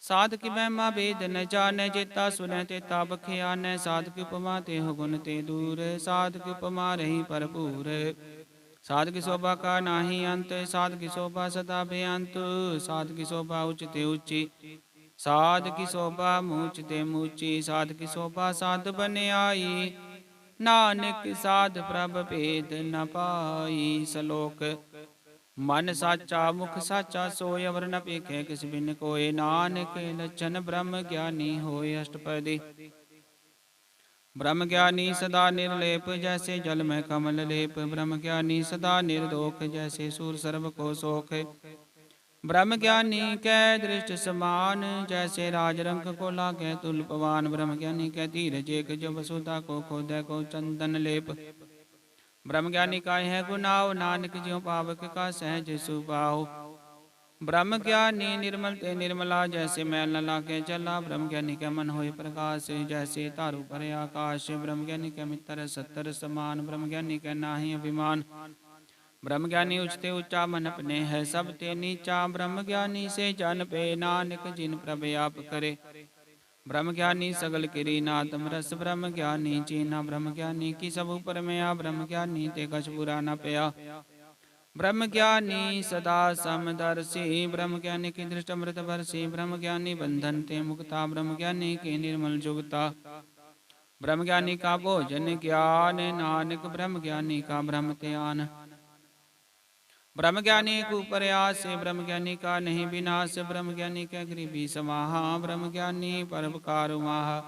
A: साध की महिमा वेद न जानै, जेता सुनै तेता बखियानै। साध की उपमा तेहु गुण ते दूर, साध की उपमा रही भरपूर। साध की शोभा का नाही अंत, साध की शोभा सदा बेअंत। साध की शोभा उच्चते ऊंची, साध की शोभा मूचते मूची। साध की शोभा साध बन आई, नानक साध प्रभ भेद न पाई। सलोक मन साचा मुख साचा, सोय अवर न पेखे किस बिन कोय। नानक लक्षण ब्रह्म ज्ञानी होय अष्टपदी। ब्रह्म ज्ञानी सदा निर्लेप, जैसे जल में कमल लेप। ब्रह्म ज्ञानी सदा निर्दोष, जैसे सूर सर्व को सोख। ब्रह्म ज्ञानी कै दृष्ट समान, जैसे राजरंग को लागे तुल पवान। ब्रह्म ज्ञानी कै धीरज एक, जो वसुधा को खोदै को चंदन लेप। ब्रह्म ज्ञानी का है गुनाव, नानक ज्यों पावक का सहज सुभाव। ब्रह्म ज्ञानी निर्मल ते निर्मला, जैसे मैल न लागे चला। ब्रह्म ज्ञानी के मन होय प्रकाश, जैसे तारू पर आकाश। ब्रह्म ज्ञानी के मित्र सत्तर समान, ब्रह्म ज्ञानी के नाहि अभिमान। ब्रह्म ज्ञानी उचते ऊंचा, मन अपने है सब ते नीचा। ब्रह्म ज्ञानी से जन पे, नानक जिन प्रभ आप करे। ब्रह्म ज्ञानी सगल किरी नातम रस, ब्रह्म ज्ञानी चीना। ब्रह्म ज्ञानी की सब ऊपर मया, ब्रह्म ज्ञानी ते कछ बुरा न पया। ब्रह्म ज्ञानी सदा समदर्शी, ब्रह्म ज्ञानी की दृष्टि अमृत बरसी। ब्रह्म ज्ञानी बंधन ते मुक्ता, ब्रह्म ज्ञानी की निर्मल जुगता। ब्रह्म ज्ञानी का भोजन ज्ञान, नानक ब्रह्म ज्ञानी का ब्रह्म त्यान। ब्रह्म ज्ञानी को प्रयास, ब्रह्म ज्ञानी का नहीं विनाश। ब्रह्म ज्ञानी के गरीबी समाहा, ब्रह्म ज्ञानी परोपकार माहा।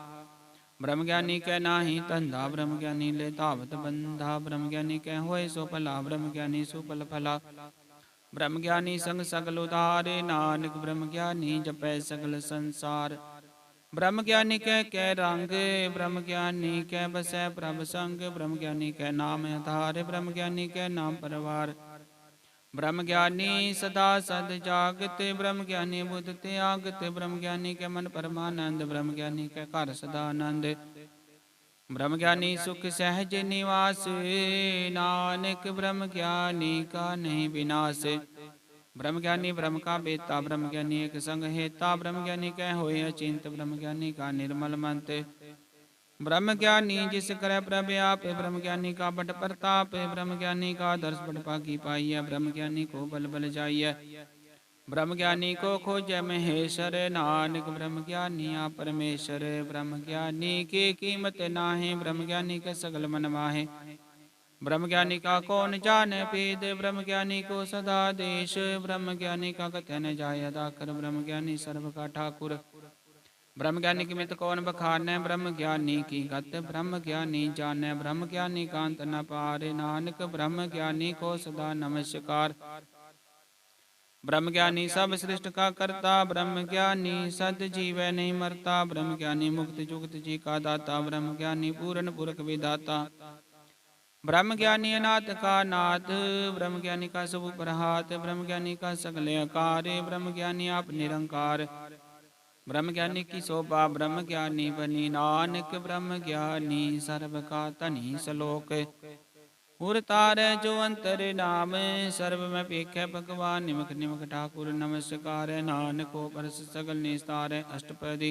A: ब्रह्म ज्ञानी कै नाही धंधा, ब्रह्म ज्ञानी ले धावत बंधा। ब्रह्म ज्ञानी कै होय सो भला, ब्रह्म ज्ञानी सुफल फला। ब्रह्म ज्ञानी संग सगल उधारे, नानक ब्रह्म ज्ञानी जपै सगल संसार। ब्रह्म ज्ञानी कै रंग, ब्रह्म ज्ञानी कै बसै प्रभ संग। ब्रह्म ज्ञानी कै नाम आधार, ब्रह्म ज्ञानी कै नाम परवार। ब्रह्म ज्ञानी सदा सद जागत, ब्रह्म ज्ञानी बुद्ध त्यागत। ब्रह्म ज्ञानी के मन परमानंद, ब्रह्म ज्ञानी के घर सदा आनंद। ब्रह्म ज्ञानी सुख सहज निवास, नानक ब्रह्म ज्ञानी का नहीं विनाश। ब्रह्म ज्ञानी ब्रह्म का बेता, ब्रह्म ज्ञानी एक संग हेता। ब्रह्म ज्ञानी कै होय अचिंत, ब्रह्म ज्ञानी का निर्मल मंत। ब्रह्म ज्ञानी जिस करे प्रभ आप, ब्रह्म ज्ञानी का बट प्रताप, ब्रह्म ज्ञानी का दर्श बट पाकी पाइय, ब्रह्म ज्ञानी को बल बल जाइय, ब्रह्म ज्ञानी को खोजै महेश्वर, नानक ब्रह्म ज्ञानी आप परमेश्वर, ब्रह्म ज्ञानी की कीमत नाहे, ब्रह्म ज्ञानी के सगल मन माहे, ब्रह्म ज्ञानी का कौन जाने भेद, ब्रह्म ज्ञानी को सदा देश, ब्रह्म ज्ञानी का कथन न जाय दाकर, ब्रह्म ज्ञानी सर्व का ठाकुर, ब्रह्म ज्ञानी की मित कौन बखानै, ब्रह्म ज्ञानी की गत ब्रह्म ज्ञानी जानै, ब्रह्म ज्ञानी का अंत न पार, नानक ब्रह्म ज्ञानी को सदा नमस्कार, ब्रह्म ज्ञानी सब सृष्टि का करता, ब्रह्म ज्ञानी सद जीवै नहीं मरता, ब्रह्म ज्ञानी मुक्त जुगत जी का दाता, ब्रह्म ज्ञानी पूर्ण पुरख विदाता, ब्रह्म ज्ञानी अनाथ का नाथ, ब्रह्म ज्ञानी का सब ऊपर हाथ, ब्रह्म ज्ञानी का सगले आकार, ब्रह्म ज्ञानी आप निरंकार, ब्रह्म ज्ञानी की शोभा ब्रह्म ज्ञानी बनी, नानक ब्रह्म ज्ञानी सर्व का धनी, सलोक उर तारै जो अंतर नाम, सर्व में पेखै भगवान, निमक निमक ठाकुर नमस्कार, नानक को परस सगल निस्तार, अष्टपदी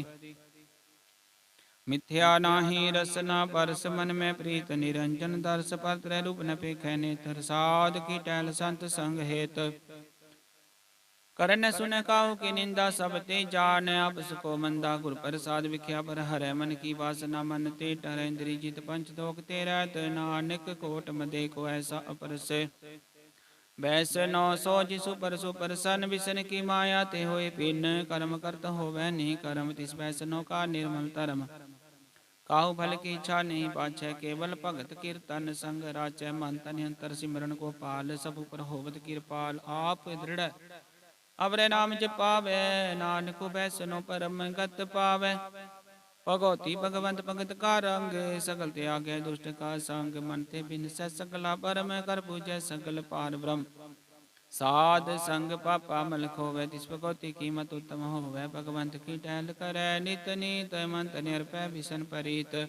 A: मिथ्या नाही रसना परस, मन में प्रीत निरंजन दर्श, पर त्रय रूप न पेखै नेत्र, साध की टहल संत संग हेत, करन सुन काहू की निंदा सब ते जान, अब सको मंदा गुर प्रसाद विख्या पर हरै, मन की वासना मन ते टरै, इंद्री जित पंच दोक ते रहत, नानक कोट मदे को ऐसा अपरस, बैस नौ सौ जिसु पर सुपरसन, विसन की माया ते होए पिन, कर्म करत होवै नहीं कर्म, तिस बैसनों का निर्मल धर्म, काहू फल की इच्छा नहीं पाछै, केवल भगत कीर्तन संग राचै, मन तन अंतर सिमरन को पाल, सब पर होवत कृपाल, आप दृढ़ अवरे नाम जपावे, नानक बैसनो परम गत पावे, भगवती भगवंत भगत का रंग, सकल त्यागे दुष्ट का संग, मन ते बिन से सकला परम, कर पूजै सकल पार ब्रह्म, साध संग पापा मल खोवे, तिस भगवती कीमत उत्तम होवे, भगवंत की टहल करे नित नीत, मन तन अर्पै भीषण परीत,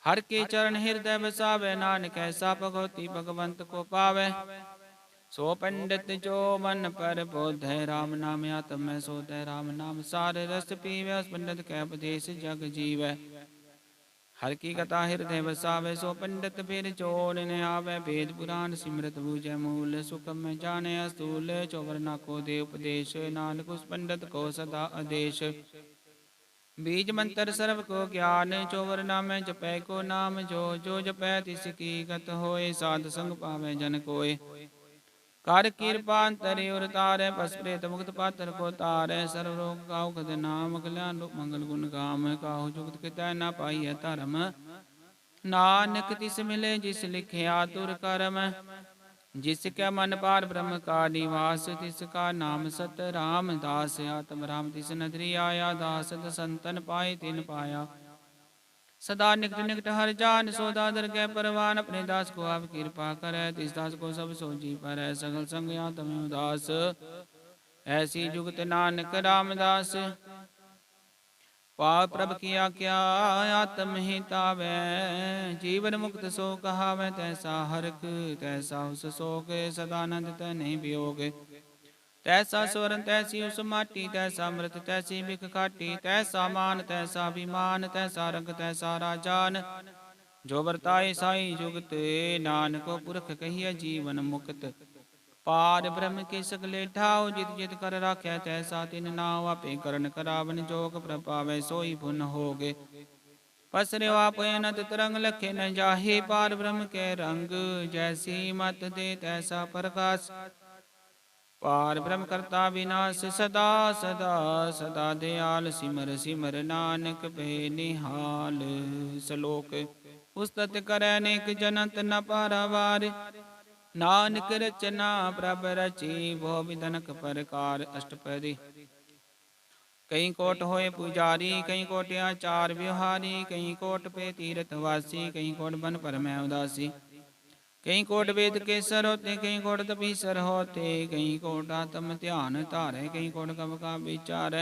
A: हर के चरण हृदय बसावे, नानक ऐसा भगवती भगवंत को पावे, सो पंडित जो मन पर बोधै, राम नाम आत्म में सोधै, राम नाम सार रस पीवै, उस पंडित कै उपदेश जग जीवै, हर की कथा हृदय बसावे, सो पंडित फिर चोर न आवे, वेद पुराण सिमरत बूझै मूल, सुख में जाने अस्तूल, चौवरना को दे उपदेश, नानक उस पंडित को सदा आदेश, बीज मंत्र सर्व को ज्ञान, चौवरना में जपै को नाम, जो जो जपै तिसकी गत होए, साध संग पावे जन कोय, कर कृपा अंतरि उर तारै, बस प्रेत मुक्त पात्र को तारै, सर्व रोग काहू खद नाम, कल्याण रूप मंगल गुण गाम, काहू जुगत कितै न पाइय धर्म, नानक तिस मिले जिस लिखिया तुर करम, जिसके मन पार ब्रह्म का निवास, तिसका नाम सत राम दास, आत्म राम तिस नदरी आया, दास संतन पाए तिन पाया, सदा निकट निकट हर जान, सो दादर के परवान, अपने दास को आप कृपा करे, तिस दास को सब सोजी पर, सगल संग आत्म उदास, ऐसी जुगत नानक रामदास, पाव प्रभ किया क्या आत्म ही तावै, जीवन मुक्त सो कहावै, तैसा हरख तैसा उस सोग, सदानंद तै नहीं वियोग, तैसा स्वरन तैसी उस माटी, तैसा मृत तैसी बिख खाटी, तैसा मान तैसा अभिमान, तैसा रंग तैसा राजान, जो बरताए साई जुगत, नानक पुरख कहिए जीवन मुक्त, पार ब्रह्म के सगले ठाव, जित जित कर राख्या तैसा तिन नाव, आपे करन करावन जोग प्रपावै, सोई पुन होगे, पसरे आप अनत तरंग लखे न जाहे, पार ब्रह्म के रंग, जैसी मत दे तैसा प्रकाश, पार ब्रह्म करता विनाश, सदा सदा सदा दयाल, सिमर सिमर नानक पे निहाल, सलोक उस्तत करे अनेक जनत न पारावार, नानक रचना प्रभ रची, भो विधनक परकार, अष्टपदी कई कोट होए पुजारी, कई कोट आचार व्यवहारी, कई कोट पे तीर्थवासी, कई कोट बन पर मैं उदासी, कई कोट वेद के सर होते, कई कोट तपीसर होते, कई कोट आत्म ध्यान धारे, कई कोट कब का विचार,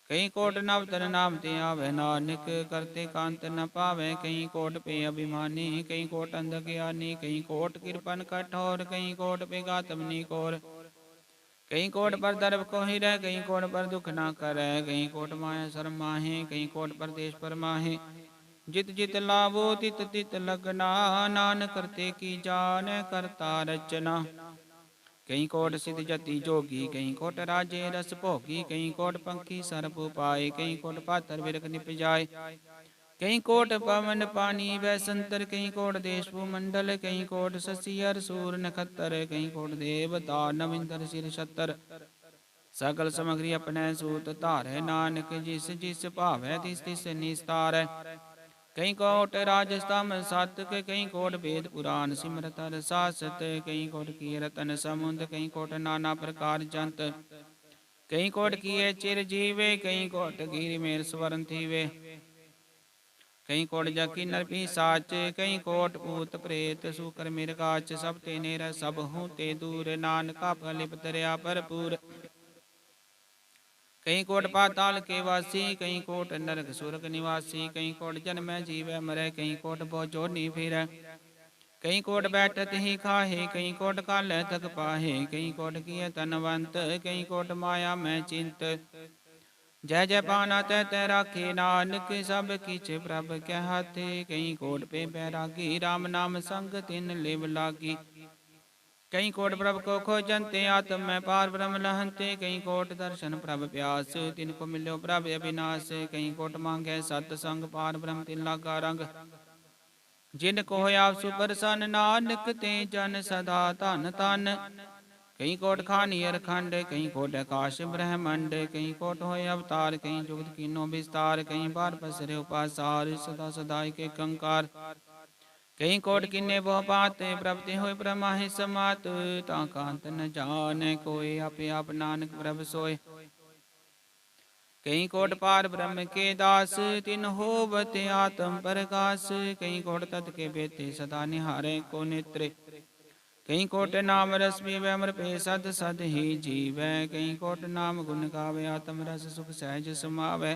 A: कई कोट नवतर नाम ते आवे, नानक करते कांत न पावे, कई कोट पे अभिमानी, कई कोट अंध ज्ञानी, कई कोट कृपन कठोर, कई कोट पे गातम निकोर, कहीं कोट पर दर्भ को ही रह, कहीं कोट पर दुख ना करे, कहीं कोट माया शर्म माहे, कहीं कोट पर देश पर माहे। जित जित लावो तित तित लगना, नान करते की जान करता रचना। कहीं कोट सिद्ध जति जोगी, कहीं कोट राजे रस भोगी, कहीं कोट पंखी सर्प पाए, कहीं कोट पातर बिरक निप जाए। कहीं कोट पवन पानी वै संतर, कहीं कोट देश भूमंडल, कहीं कोट शशि हर सूर नखत्तर, कहीं कोट देव दानव इंद्र सिर छतर। सकल समग्री अपने सूत धारै, नानक जिस जिस भावै तिस तिस निस्तारै। कहीं कोट राजस्तम सत, कहीं कोट वेद पुराण सिमरत हर सासत, कहीं कोट की रतन समुंद, कहीं कोट नाना प्रकार जंत। कहीं कोट किए चिर जीवे, कहीं कोट गिर मेर स्वरण थीवे। कहीं कोट जकी नर पिशाच, कहीं कोट भूत प्रेत सुकर मिर्गाच। सब ते नेर सब हूँ ते दूर, नानका फलिप दरिया भरपूर। कहीं कोट पाताल के वासी, कहीं कोट नरक सुरग निवासी, कहीं कोट जन्म जीव मरै, कहीं कोट बोझो नी फिरै। कहीं कोट बैठत ही खाहे, कहीं कोट काल तक पाहे, कहीं कोट किए तनवंत, कहीं कोट माया में चिंत। जय जय पाना तै तै राखे, नानक सब किछ प्रभ के हाथे। कहीं कोट पे बैरागी, राम नाम संग तिन लिव लागी। कहीं कोट प्रभ को खोजंते, आत्म में पार ब्रह्म लहंते। कहीं कोट दर्शन प्रभ प्यास, तिनको मिलो प्रभ अविनाश। कहीं कोट मांगे सत्संग, पार ब्रह्म तिन लागा रंग। जिन को आप सुप्रसन्न, नानक ते जन सदा धन धन। कहीं कोट खानियर खंड, कहीं कोट आकाश ब्रह्मंड, कहीं कोट होय अवतार, कहीं जुगत कीनो विस्तार। कहीं बार पसरे उपासार, सदा सदाई के कंकार। कहीं कोट किन्ने बहु पात, प्रभते होय ब्रह्माहि समात। ताकांत न जाने कोय, आपे आप नानक प्रभ सोय। कहीं कोट पार ब्रह्म के दास, तिन होवत आत्म प्रकाश। कहीं कोट तत् के बेते, सदा निहारे को नेत्रे। कहीं कोट नाम रस पीवै, अमर पे सद सद ही जीवै। कहीं कोट नाम गुण गावे, आत्म रस सुख सहज समावै।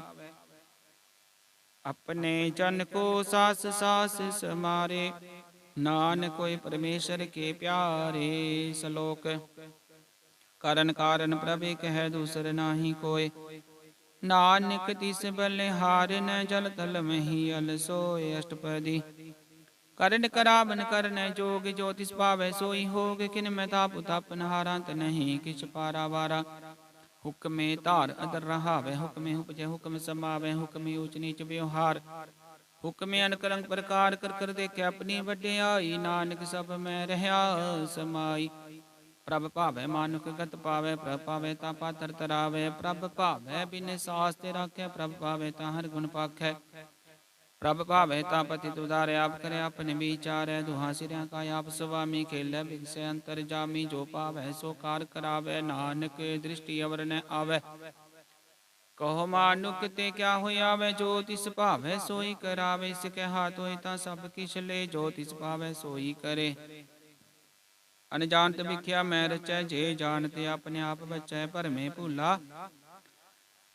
A: अपने जन को सास सास समारे, नान कोई परमेश्वर के प्यारे। श्लोक कारण कारण प्रभु कह दूसर नाही कोय, नानक तिस बलिहार न जल तल मही अल सोय। अष्टपदी करण करावन करन जोग, जो तिस पावै सोई होग। किन मैं ताप तापन हारंत नहीं, किछ पारा वारा। हुक्मे धार अदर रहावै, हुक्मे उपजै हुक्म समावै। हुक्मे ऊच नीच व्यवहार, हुक्मे अनकरंग प्रकार। कर कर देखे अपनी वड्याई, नानक सब में रहा समाई। प्रभ भावै मानुक गत पावै, प्रभ पावै ता पातर तरावै। प्रभ भावै बिन सास ते राखै, प्रभ पावै ता हर गुण पाखै। प्रभ भावै ता पतित उदारे, आप करे अपने विचारै। दुहा सिरिया का आप स्वामी, खेलै बिगसै अंतर जामी। जो पावै सो कार करावै, नानक दृष्टि अवर न आवै। कहो मानुक ते क्या होय आवे, जो तिस भावै सोई करावे। इसके हाथ होय ता सब किछ ले, जो तिस भावै सोई करे। अनजानत विख्या मैं रचै, जे जानते अपने आप बचै। भरमे भूला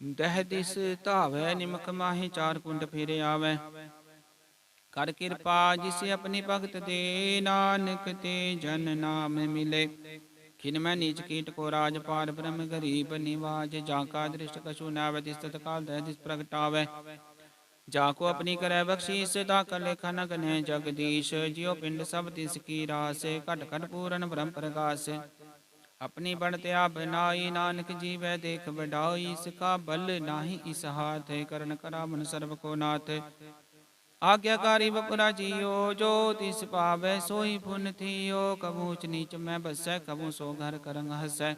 A: दह दिस धावै, निमक माहि चार कुंड फिर आवै। कर कृपा जिसे अपनी भगत दे, नानक ते जन नाम मिले। खिन मैं नीच कीट को राजपाल, ब्रह्म गरीब निवाज। जाका दृष्ट कछु नावै, तिस तत्काल दह दिस प्रगटावै। जाको अपनी करे बख्शीस, ताका लेखा न गने जगदीश। जियो पिंड सब तिस की रास, घट घट पूरन ब्रह्म प्रकाश। अपनी बढ़ते आप नाई, नानक जीवै देख बढ़ाई। इसका बल नाही इस हाथ, करण करावन सर्व को नाथ। आज्ञाकारी बपुरा जियो, जो तिस पावै सोई पुन थियो। कबू ऊच नीच मैं बसै, कबू सो घर करंग हसै।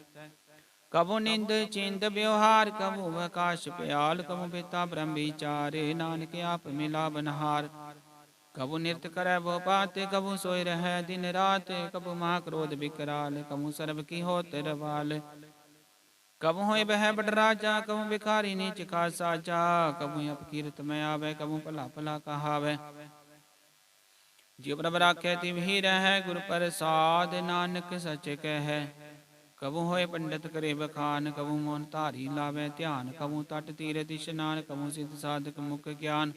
A: कबू निंद चिंद व्यवहार, कबू आकाश प्याल। कबू पिता ब्रह्म विचारे, नानक आप मिला बनहार। कबू नृत्य करे वो पात, कबू सोई रहे दिन रात। कबू महाक्रोध विकराल, कबू सर्व की होत रवाल। कबू होय बह बड़ राजा, कबू भिखारी नीच का साजा। कबू अपकीर्त में आवे, कबू भला भला कहावे। जियो प्रभ राखे तिवहि रहे, गुरु प्रसाद नानक सच कहे। कबू होय पंडित करे बखान, कबू मोन धारी लावे ध्यान। कबू तट तीर स्नान, कबू सिद्ध साधक मुख ज्ञान।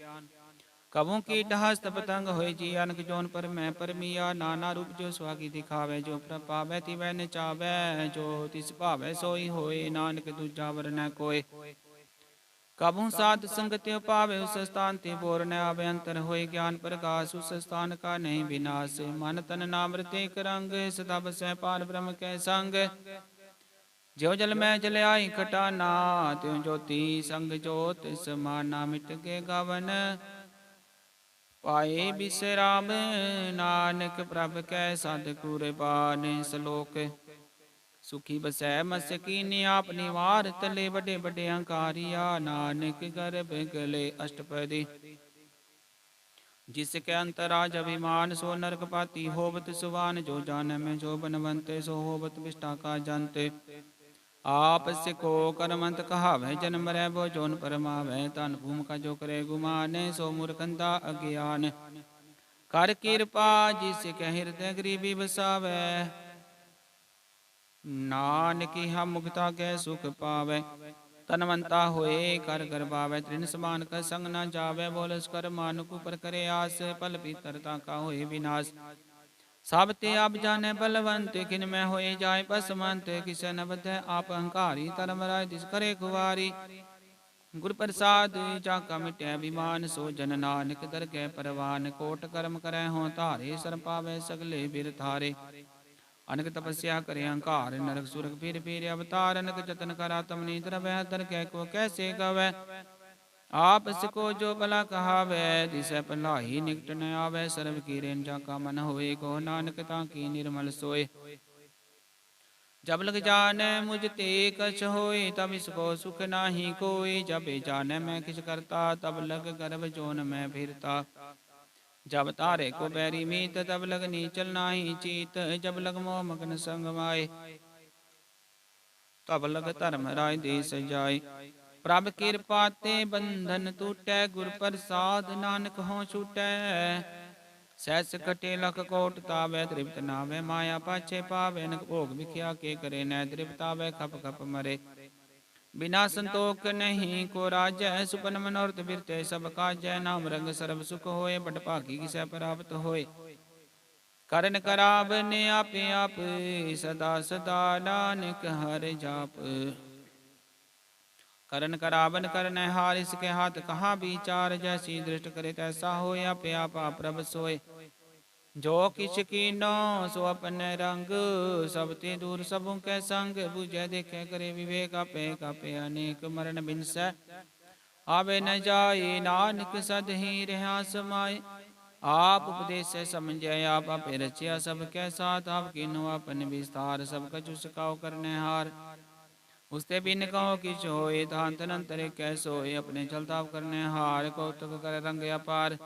A: कबू कीट हस्त पतंग होय जी अनक जोन पर मैं परमिया नाना रूप जो स्वागी दिखावे जो प्रपावै तिवै नचावै जो तिस भावै सोई होए नानक दूजा वर न कोय कबहू साध संगति पावे उस स्थान ते बोर न आवे अंतर होए ज्ञान प्रकाश उस स्थान का नहीं विनाश मन तन नाम रते करंग सदा बसै पार ब्रह्म कै संग ज्यो जल में जल आई खटाना त्यों ज्योति संग जोत समाना मिट के गवन पाए बिसराम नानक प्रभ कै साध कुरबान सलोक सुखी बसै मस्कीनी आप निवार तले बड़े बड़े अंकारिया नानक गर्भ गले अष्टपदी जिसके अंतराज अभिमान सो नरक पाती होवत सुवान जो जान में जो बनवंते सो होवत विष्टा का जानते आप को करमंत कहावै जन्म रै बो जोन परमावै तन भूम का जो करे गुमाने सो मूर्खंदा अज्ञान कर कृपा जिसके हृदय गरीबी बसावै नानक हम मुक्ता के सुख पावै तनवंता होए कर पावै तृण समान कर संग न जावै बोलस कर मानुक पर करे आस पल भीतरता का होए विनाश सब ते आप जाने बलवंत किन में होए जाय बसमंत किसे न बधै आप अहंकारी धर्म राय दिस करे कुवारी गुर प्रसाद जाका मिटै अभिमान सो जन नानक दर के परवान कोट कर्म करे हों धारे सर पावै सगले बिर थारे अनक तपस्या करे अहंकार नरक सुरक फिर फिर अवतार अनक जतन करा तम नीतर वह दर कह को कैसे गवै आप सिको जो भला कहावै दिसै भलाई निकट न आवै सर्व कीरेन जाका मन होए को नानक ताकी निर्मल सोए जब लग जाने मुझ ते कछ होए तब इसको सुख नाही कोई जब जाने मैं किस करता तब लग गर्भ जोन में फिरता जब तारे को बैरी मीत तब लग नीचल नाही चीत जब लग मोह मगन संग माए तब लग धर्म राय देश जाय प्रभ कृपा ते बंधन टूटै गुर प्रसाद नानक हों छूटै सहस कटे लख कोट तावै तृप्त नावै माया पाछे पावै नक भोग विख्या के करे न तृप्तावै खप खप मरे बिना संतोख नहीं को राजै सुपन मनोरथ बिरते सब काजै नाम रंग सर्व सुख होए बट भागी किसै प्राप्त होए करन करावने आपे आप सदा सदा नानक हर जाप करन करावन करन हार इसके हाथ कहाँ विचार जैसी दृष्ट करे तैसा होए आपे आप प्रभ सोए जो किछ कीनो सो अपने रंग सब ते दूर सबों के संग बुझे देखे करे विवेक आपे कापे अनेक मरण बिनसै आवे न जाए नानक सद ही रहा समाए आप उपदेश समझे आप आपे रचिया सब के साथ आप किनो अपन विस्तार सब कछु सिखाओ करने हार उसते बिन कहो कि होए धान तनंतरे कैसो अपने चलताव करने हार कौतुक कर रंग अपार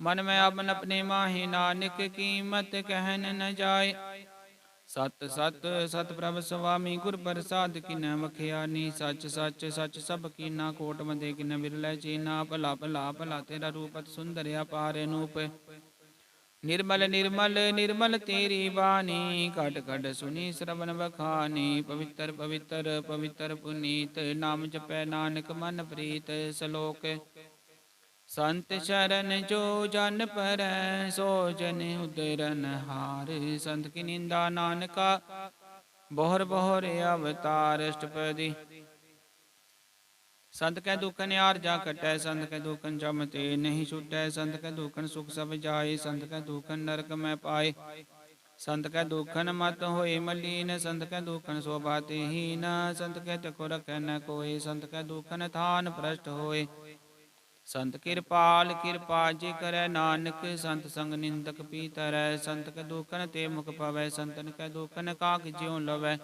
A: मन में अपन अपने माही नानक कीमत कहन न जाय सत सत सत प्रभ स्वामी गुर प्रसाद किन मखियानी सच सच सच सब कीना कोट मदे किन बिरलै चीना भला भला भला तेरा रूपत सुंदर अपार नूप निर्मल निर्मल निर्मल तेरी वाणी घट घट सुनी श्रवण बखानी पवित्र पवित्र पवित्र पुनीत नाम जपै नानक मन प्रीत सलोक संत शरण जो जन पर सो जन उदरन हार संत की निंदा नानका बोहर बोहर अवतार अष्टपदी संत कै दुखन यार जा कटै संत कै दुखन जमते नहीं छूटै संत कै दुखन सुख सब जाए संत कै दुखन नरक में पाए संत कै दुखन मत होए मलीन संत कै दुखन शोभाते हीन संत कै तको रखै न कोय संत कै दुखन थान भ्रष्ट होए संत कृपाल कृपा जे करे नानक संत संग निंदक पीतरै संत के दुखन ते मुख पवै संतन के दुखन काक ज्यों लवै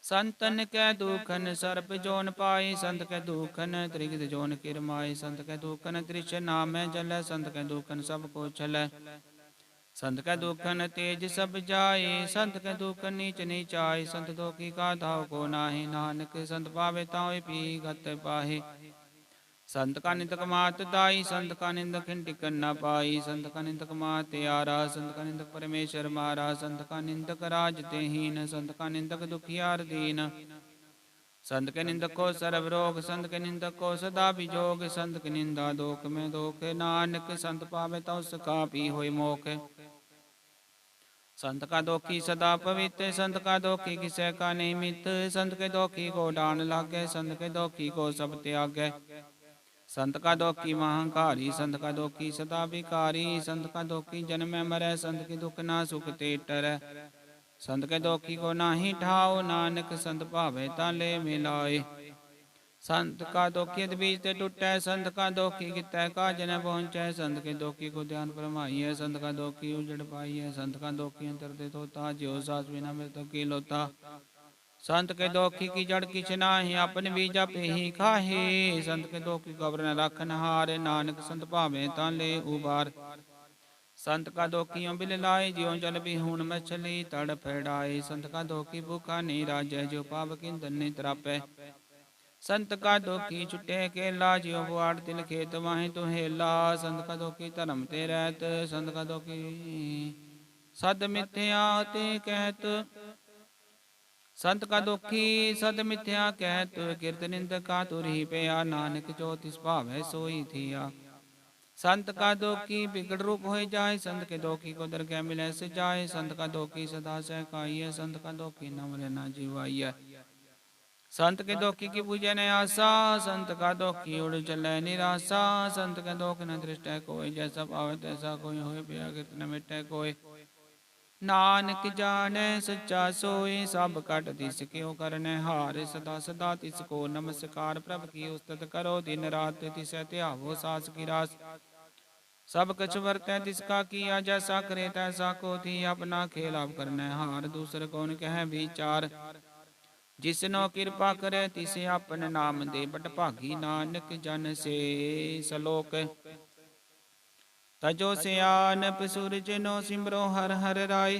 A: संतन के दुखन सर्प जोन पाए संत के दुखन त्रिगित जोन किरमाए संत के दुखन त्रिश नाम जल संत के दुखन सब को छलै संत के दुखन तेज सब जाए संत के दुखन नीच नीचाए संत दुखी का धाव को नाहि नानक संत पावे तावे पी गत पाहे संत का निंदक मात दाई संत का निंदक टिकन न पाई संत का निंदक मात यारा संत का निंदक परमेश्वर मारा संत का निंदक राज ते हीन संत का निंदक दुखियार दीन संत के निंदक को सर्व रोग, संत के निंदक को सदा विजोग। संत की निंदा दोख में दोख, नानक संत पावे तो उसका पी होय मोख। संत का दोखी सदा पवित्र, संत का दोखी किसे का नहीं मित। संत के दोखी को डान लागे, संत के दोखी को सब त्यागे। संत का दोखी महांकारी, संत का दोखी सदा विकारी। संत का दोखी जन्म मरै, संत की दुख ना सुख ते टरै। संत के दोखी को नाही ठाओ, नानक संत भावे ताले मिलाए। संत का दोखी बीज ते टूटै, संत का दोखी कितै काज न पहुँचै। संत के दोखी को ध्यान फरमाइए, संत का दोखी उजड़ पाइए। संत का दोखी अंतर दे तोता, ज्यो सास बिना मृतक की लोता। संत के दोखी की जड़ किछ नाहि, अपन बीज पे ही खाहे। संत के दोखी कब्र न राखन हार, नानक संत भावे ताले उबार। संत का दोखी बिल लाए, ज्यों जल बिहून मछली तड़ फैड़ाए। संत का दोखी भूखा नहीं राजै, जो पाप किंदन नहीं तरापै। संत का दोखी छुटे केला, ज्यों बुआड़ तिल खेत माहि तुहेला। संत का दोखी धर्म ते रहत, संत का दोखी सद मिथ्या ते कहत। संत का दोखी सद मिथ्या कहत, कीर्त निंदक का तुर ही पया। नानक जो तिस भावै सोई थिया। संत का दोखी बिगड़ रूप हो जाए, संत के दोखी को दरगह मिले से जाए। संत का दोखी सदा सहकाइए, संत का दोखी नम्र न जीवाइए। संत के दोखी की पूजन आशा, संत का दोखी उड़ चले निराशा। संत के दोख न दृष्ट कोई, जैसा पावे तैसा कोई होय। पिया कीर्त न मिटे कोई, नानक जाने सच्चा सोई। सब कट तिस क्यों करने हार, सदा सदा तिसको नमस्कार। प्रभ की उस्तत करो दिन रात, तिसे त्यावो सास की रास। सब कछ वर्तै तिसका किया, जैसा करे तैसा को थी। अपना खेल आप करने हार, दूसर कौन कह विचार। जिसनो कृपा करे तिसे अपन नाम दे, बट भागी नानक जन से सलोक। तजो सियानप सूरज नो सिमरो हर हर राय।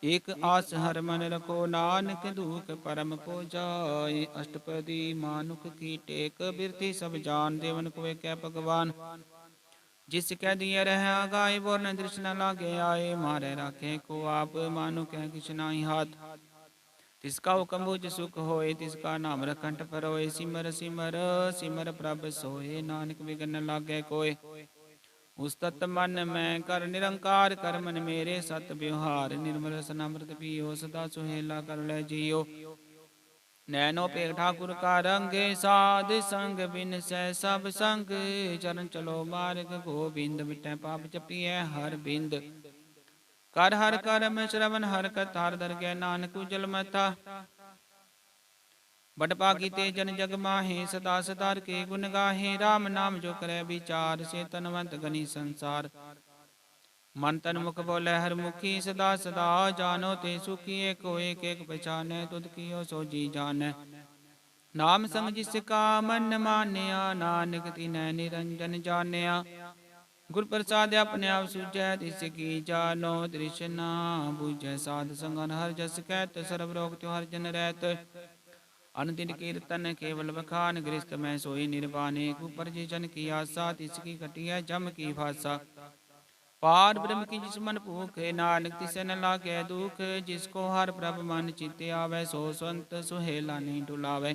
A: एक आस हर मन रखो, नानक दुख परम पो जाय। अष्टपदी मानुख की टेक, बिरथी सब जान। देवन को कै भगवान, जिस कह दिए रह गाय। बोर न दृष्ट न लागे आए, मारे राखे को आप। मानु कह किछ नाहि हाथ, तिसका हुक्म बुझ सुख होए। तिसका नाम रखंठ फरोए, सिमर सिमर सिमर प्रभ सोए। नानक विघ्न न लागे कोय, उस्तत मन में कर निरंकार। कर मन मेरे सत व्यवहार, निर्मल रसन अमृत पियो। सदा सुहेला कर ले जियो, नैनो पे ठाकुर का रंग। साध संग बिन सै सब संग, चरण चलो मार्ग गोबिंद। मिटै पाप जपिए हर बिंद, कर हर करम श्रवण हर कथा। दर गै नानक उजल मथा, बड़ भागी ते जन जग माहे। सदा सदार के गुण गाहे, राम नाम जो करे विचार। से तनवंत गनी संसार, मन तन मुख बोले हर मुखी। सदा सदा जानो ते सुखी, एको एक एक पहचाने। तुध कियो सो जी जाने, नाम संग जिसका मन मानिया। नानक तिनै निरंजन जानिया, गुर प्रसाद अपने आप सूझै। तिसकी जानो तृष्णा बुझै, साध संगन हर जस कहत। सर्व रोग त्यो हर जन रहत, अनदिन कीर्तन केवल बखान। गृहस्थ में सोई निर्वाणे, ऊपर जिसन की आशा। तिसकी कटिया जम की भाषा, पार ब्रह्म की जिस मन भूखे। नानक तिसे न लागे दुख, जिसको हर प्रभ मन चित्ते आवे। सो संत सुहेला नहीं डुलावे,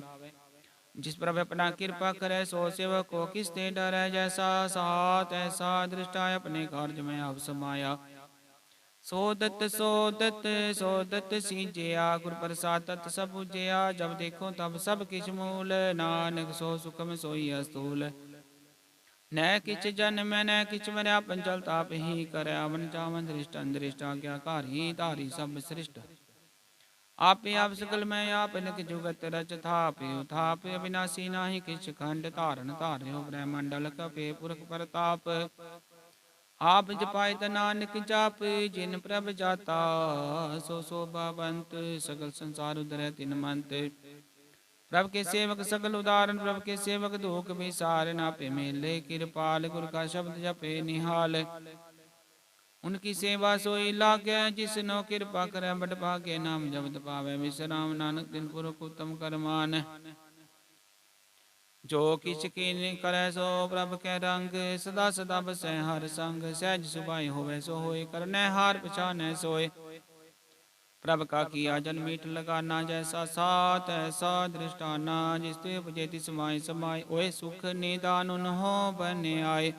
A: जिस प्रभ अपना कृपा करे। सो सेवक को किसते डर, जैसा साथ ऐसा दृष्टा। अपने कार्य में अब समाया, सोदत सोदत सोदत सींचया। गुर प्रसाद तत् सब बुझया, जब देखो तब सब किछ मूल। नानक सो सुखम सोई अस्तूल, न किछ जन्म न किछ मरया। पंचल ताप ही करे, अवन जावन दृष्ट अंदृष्ट। आज्ञाकारी धारी सब सृष्ट, आपे आप सकल मैं आप निक जुगत रच। थाप थाप अविनाशी नाही किछ खंड, धारण धार्यो ब्रह्मंडल कपे पुरख प्रताप। आप जपाय त नानक जाप, जिन प्रभ जाता सो शोभावंत। सकल संसार उधरै तिन मंत, प्रभ के सेवक सकल उदाहरण। प्रभ के सेवक दुख विसार, नापे मेले कृपाल। गुर का शब्द जपे निहाल, उनकी सेवा सोई लागे। जिसनो कृपा करे बड़ भागे, नाम जपत पावे विश्राम। नानक दिन पुरख उत्तम करमान, जो किछ कीन करे सो प्रभ के रंग। सदा सदा बसै हर संग, सहज सुभाय होवे सो होय। करने हार पछानै सोय, प्रभ का किया जन मीठ लगाना, जैसा सात ऐसा दृष्टाना, जिसते उपजे तिस माय समाय, ओए सुख निदान उन्हों बने आए।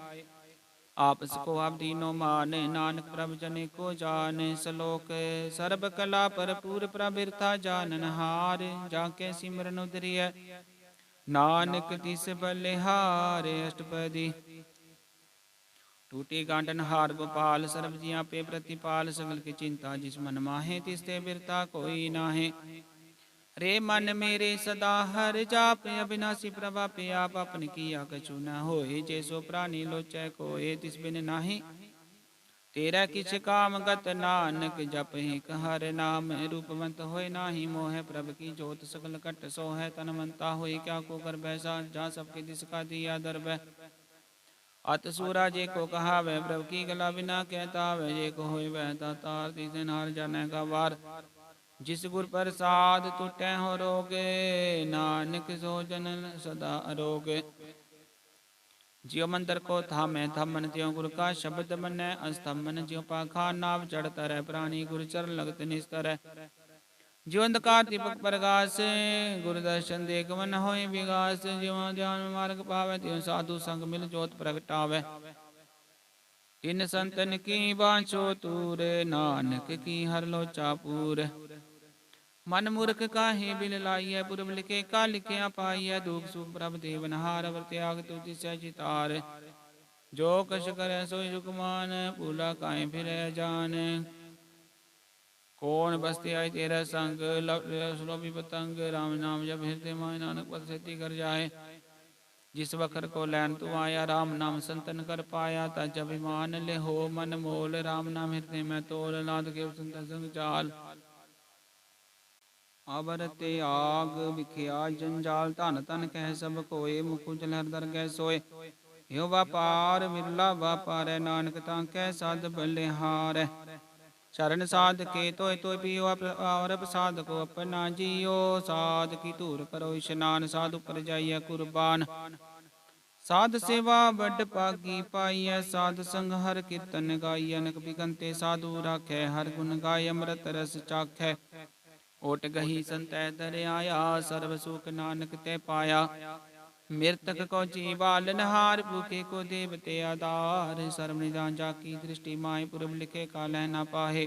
A: आपस को आप दीनो मान, नानक प्रभ जने को जान, सलोक सर्ब कला भरपूर प्रबिरथा जानन हार, जाके सिमरन उदरिय नानक तिस बलिहार। अष्टपदी। टूटी गांडन हार गोपाल, सर्व जिया पे प्रतिपाल, सगल की चिंता जिस मन माहे, तिसते बिरता कोई नाहे। रे मन मेरे सदा हर जाप, अविनाशी प्रभा पे आप अपन किया कछु न होए, जैसो प्राणी लोचै कोय तिस बिन नाही। तेरा किछ काम गत नानक, जप ही हर नाम, रूपवंत होय नाही मोह, प्रभ की जोत सकल कट सो है, तनवंता होई क्या को कर बैसा, जा सबके दिस का दिया दरब। अत सूरा जे को कहावे, प्रभु की गला बिना कहता वे, जे को होय वह दातार, तिसे नार जाने का वार। जिस गुर प्रसाद टूटे हो रोगे, नानक सो जन सदा अरोगे। जियो मंत्र को थामे थमन, त्यों गुरु का शब्द मनै अस्तमन, ज्यों पाखा नाव चढ़ता रह, प्राणी गुरु चरण लगत निस्तर। ज्यो अंधकार दीपक प्रकाश, गुरु दर्शन देख मन होय विगास, ज्यों ध्यान मार्ग पावे, त्यों साधु संग मिल जोत प्रगटावे। इन संतन की बाँछो तूर, नानक की हर लोचा पूर। मन मूर्ख काहे बिल लाइय, पुरब लिखे का लिखिया पाइय, दुख सुख प्रभ देवनहार, अवर त्याग तुझ चितार। जो कछ करे सोई सुखमान, भूला काहे फिरे जान। कौन बसते आए तेरा संग, सुलोभी पतंग, राम नाम जब हृदय माय, नानक पद सेती कर जाए। जिस वखर को लैन तू आया, राम नाम संतन कर पाया, तज अभिमान ले हो मन मोल, राम नाम हृदय में तोल, नाद के संत संग चाल। अबरते आग बिखिया जंजाल, धन तन कह सब कोय, मुखु जल हरदर गै सोय। यो व्यापार बिरला व्यापार, नानक तांकै साध बलिहार। चरण साध के तोय तोय पियो, और प्रसाद को अपना जियो, साध की धूर करो स्नान, साधु पर जाइए कुर्बान। साध सेवा बड़ पागी पाइय, साध संग हर कीर्तन गाइय, अनक बिकंते साधु राखै, हर गुण गाय अमृत रस चाखै। ओट गही संतै दर आया, सर्व सुख नानक ते पाया। मृतक को जीवालन हार, भूखे को देवते आधार, सर्व निदान जाकी दृष्टि माय, पुरब लिखे का लहना पाहे।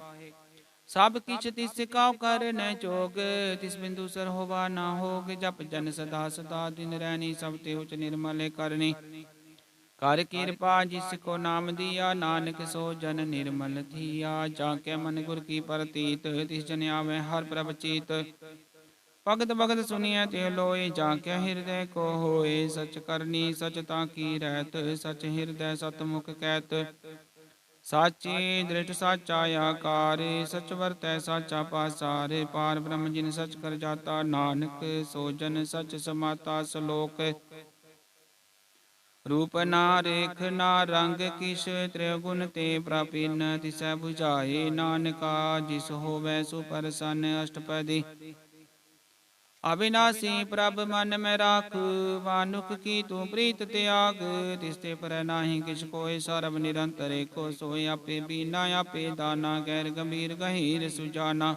A: सब किछ तिस का कर न जोग, तिस बिंदु सर होवा न होग, जप जन सदा सदा दिन रैनी, सब ते उच निर्मल करनी। कर कृपा जिसको नाम दिया, नानक सो जन निर्मल थिया, जाके मन गुर की प्रतीत, तिस जन आवे हर प्रभ चीत। भगत भगत सुनिए ते लोय, जाके हृदय को होए, सच करनी सच ताकी रहत, सच हृदय सतमुख कहत। साची दृष्ट साचा आकार, सच वर्तै साचा पासार, पार ब्रह्म जिन सच कर जाता, नानक सो जन सच समाता। सलोक रूप ना रेख ना रंग, किस त्रिगुण ते प्रापीन, तिसै बुझाए नानका, जिस होवै सुप्रसन्न। अष्टपदी। अविनाशी प्रभ मन में राख, मानुख की तू प्रीत त्याग, तिसते पर नाही किछ कोय, सर्व निरंतर एको सोय, आपे बीना आपे दाना, गैर गंभीर गहीर सुजाना।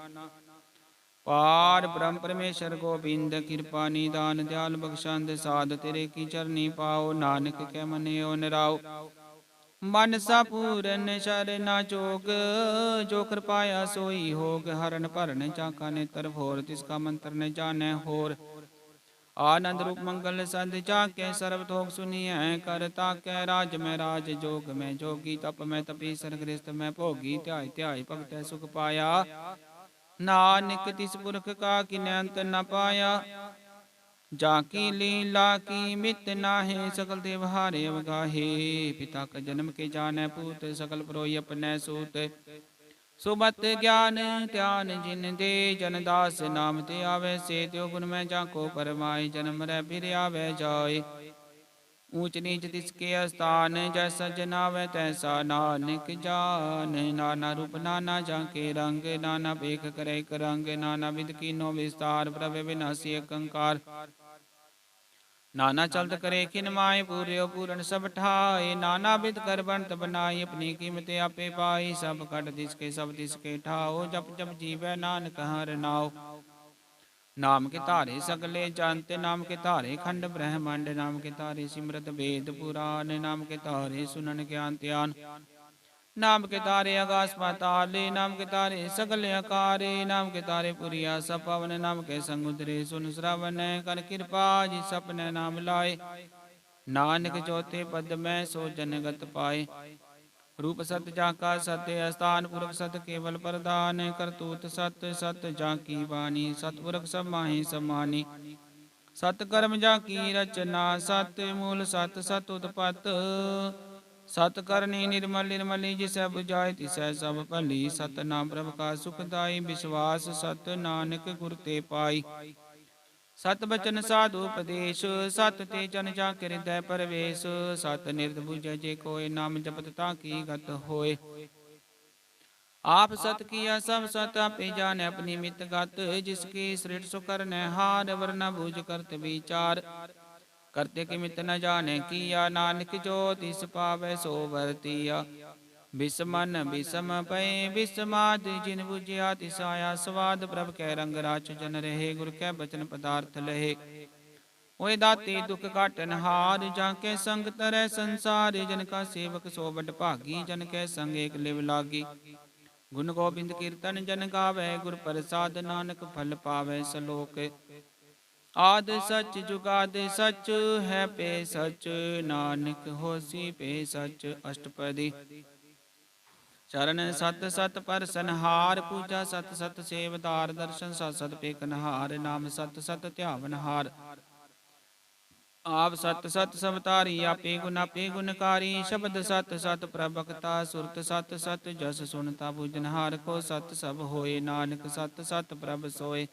A: पार ब्रह्म परमेश्वर गोविंद, कृपा निदान दयाल बख्शंद, साध तेरे की चरनी पाओ, नानक के मन यो निराओ। मन सा पूरन शरणा जोग, जो कृपाया सोई होग, हरण भरन चाका नेत्र भोर, तिसका मंत्र न जाने होर। आनंद रूप मंगल संध जाके, सर्व थोक सुनिए कर ताके, राज में राज जोग में जोगी, तप में तपीसर गृहस्थ में भोगी, ध्याय ध्याय भगत सुख पाया। नानक तिस पुरख का किन्हीं अंत न पाया, जाकी लीला की मित नाहे, सकल देव हारे अवगाहे। पिता का जन्म के जाने पूत, सकल परोई अपने सूत। सुबत ज्ञान ध्यान जिन दे, जन दास नाम ते आवे से, त्यो गुण में जाको परमाय, जन्म रै फिर आवे जाय। ऊंच नीच तिसके स्थान, जैसा जनावे तैसा नानक जान। नाना रूप नाना जाके रंग, नाना भेख करे एक रंग, नाना विध कीनो विस्तार, प्रभु विनाशी कंकार। नाना चलत करे खिन माए, पूर्यो पूरन सब ठाए। नाना बिध कर बनत बनाई, अपनी कीमत आपे पाई। सब कट तिसके सब तिसके ठाओ, जप जप जीवै नानक हर नाओ। नाम के धारे सगले जंत, नाम के धारे खंड ब्रह्मंड। नाम के धारे सिमरत वेद पुराण, नाम के धारे सुनन ज्ञान ध्यान। नाम के तारे आकाश पाताले, नाम के तारे सगल अकारे। नाम के तारे पुरिया सब पवन, नाम के समुद्रे सुन श्रवण। कर कृपा जी सपने नाम लाए, नानक चौथे पद में सो जनगत पाए। रूप सत जाका सत्य स्थान, पुरख सत केवल प्रधान। करतूत सत सत जाकी वाणी, सतपुरख सब माहि समानी। सत कर्म जाकी रचना, सत मूल सत सत उत्पत। सत करनी निर्मल निर्मली, जिसै बुझाए तिसै सब भली। सत नाम प्रभ का सुखदाई, विश्वास सत नानक गुर ते पाई। सत बचन साधु उपदेश, सत ते जन जाके हृदय परवेश। सत निरत बुझे जे कोय, नाम जपत ताकी गत होय। आप सत किया सब सत, आपे जाने अपनी मित गत। जिसकी सृष्टि सो करने हार, वरना बूझ करत विचार। करते कि मित न जाने किया, नानक जो तिस पावै सो वर्तिया। बिसमन बिसम पै बिसमाद, जिन बुझिया तिस आया स्वाद। प्रभ कै रंग राच जन रहे, गुर कै बचन पदार्थ लहे। ओए दाते दुख काटन हार, जाके संग तरह संसार। जन का सेवक सो बड़ भागी, जन कै संग एक लिव लागी। गुण गोबिंद कीर्तन जन गावै, गुर प्रसाद नानक फल पावै। सलोक आद सच जुगाद सच, है पे सच नानक होसी पे सच। अष्टपदी चरण सत सत पर संहार, पूजा सत सत सेवदार। दर्शन सत सत पेखनहार, नाम सत सत ध्यावनहार। आप सत सत सबतारी, आपे गुणकारी। शब्द सत सत प्रभक्ता, सुरत सत सत जस सुनता। बुझनहार को सत सब होए, नानक सत सत प्रभ सोए।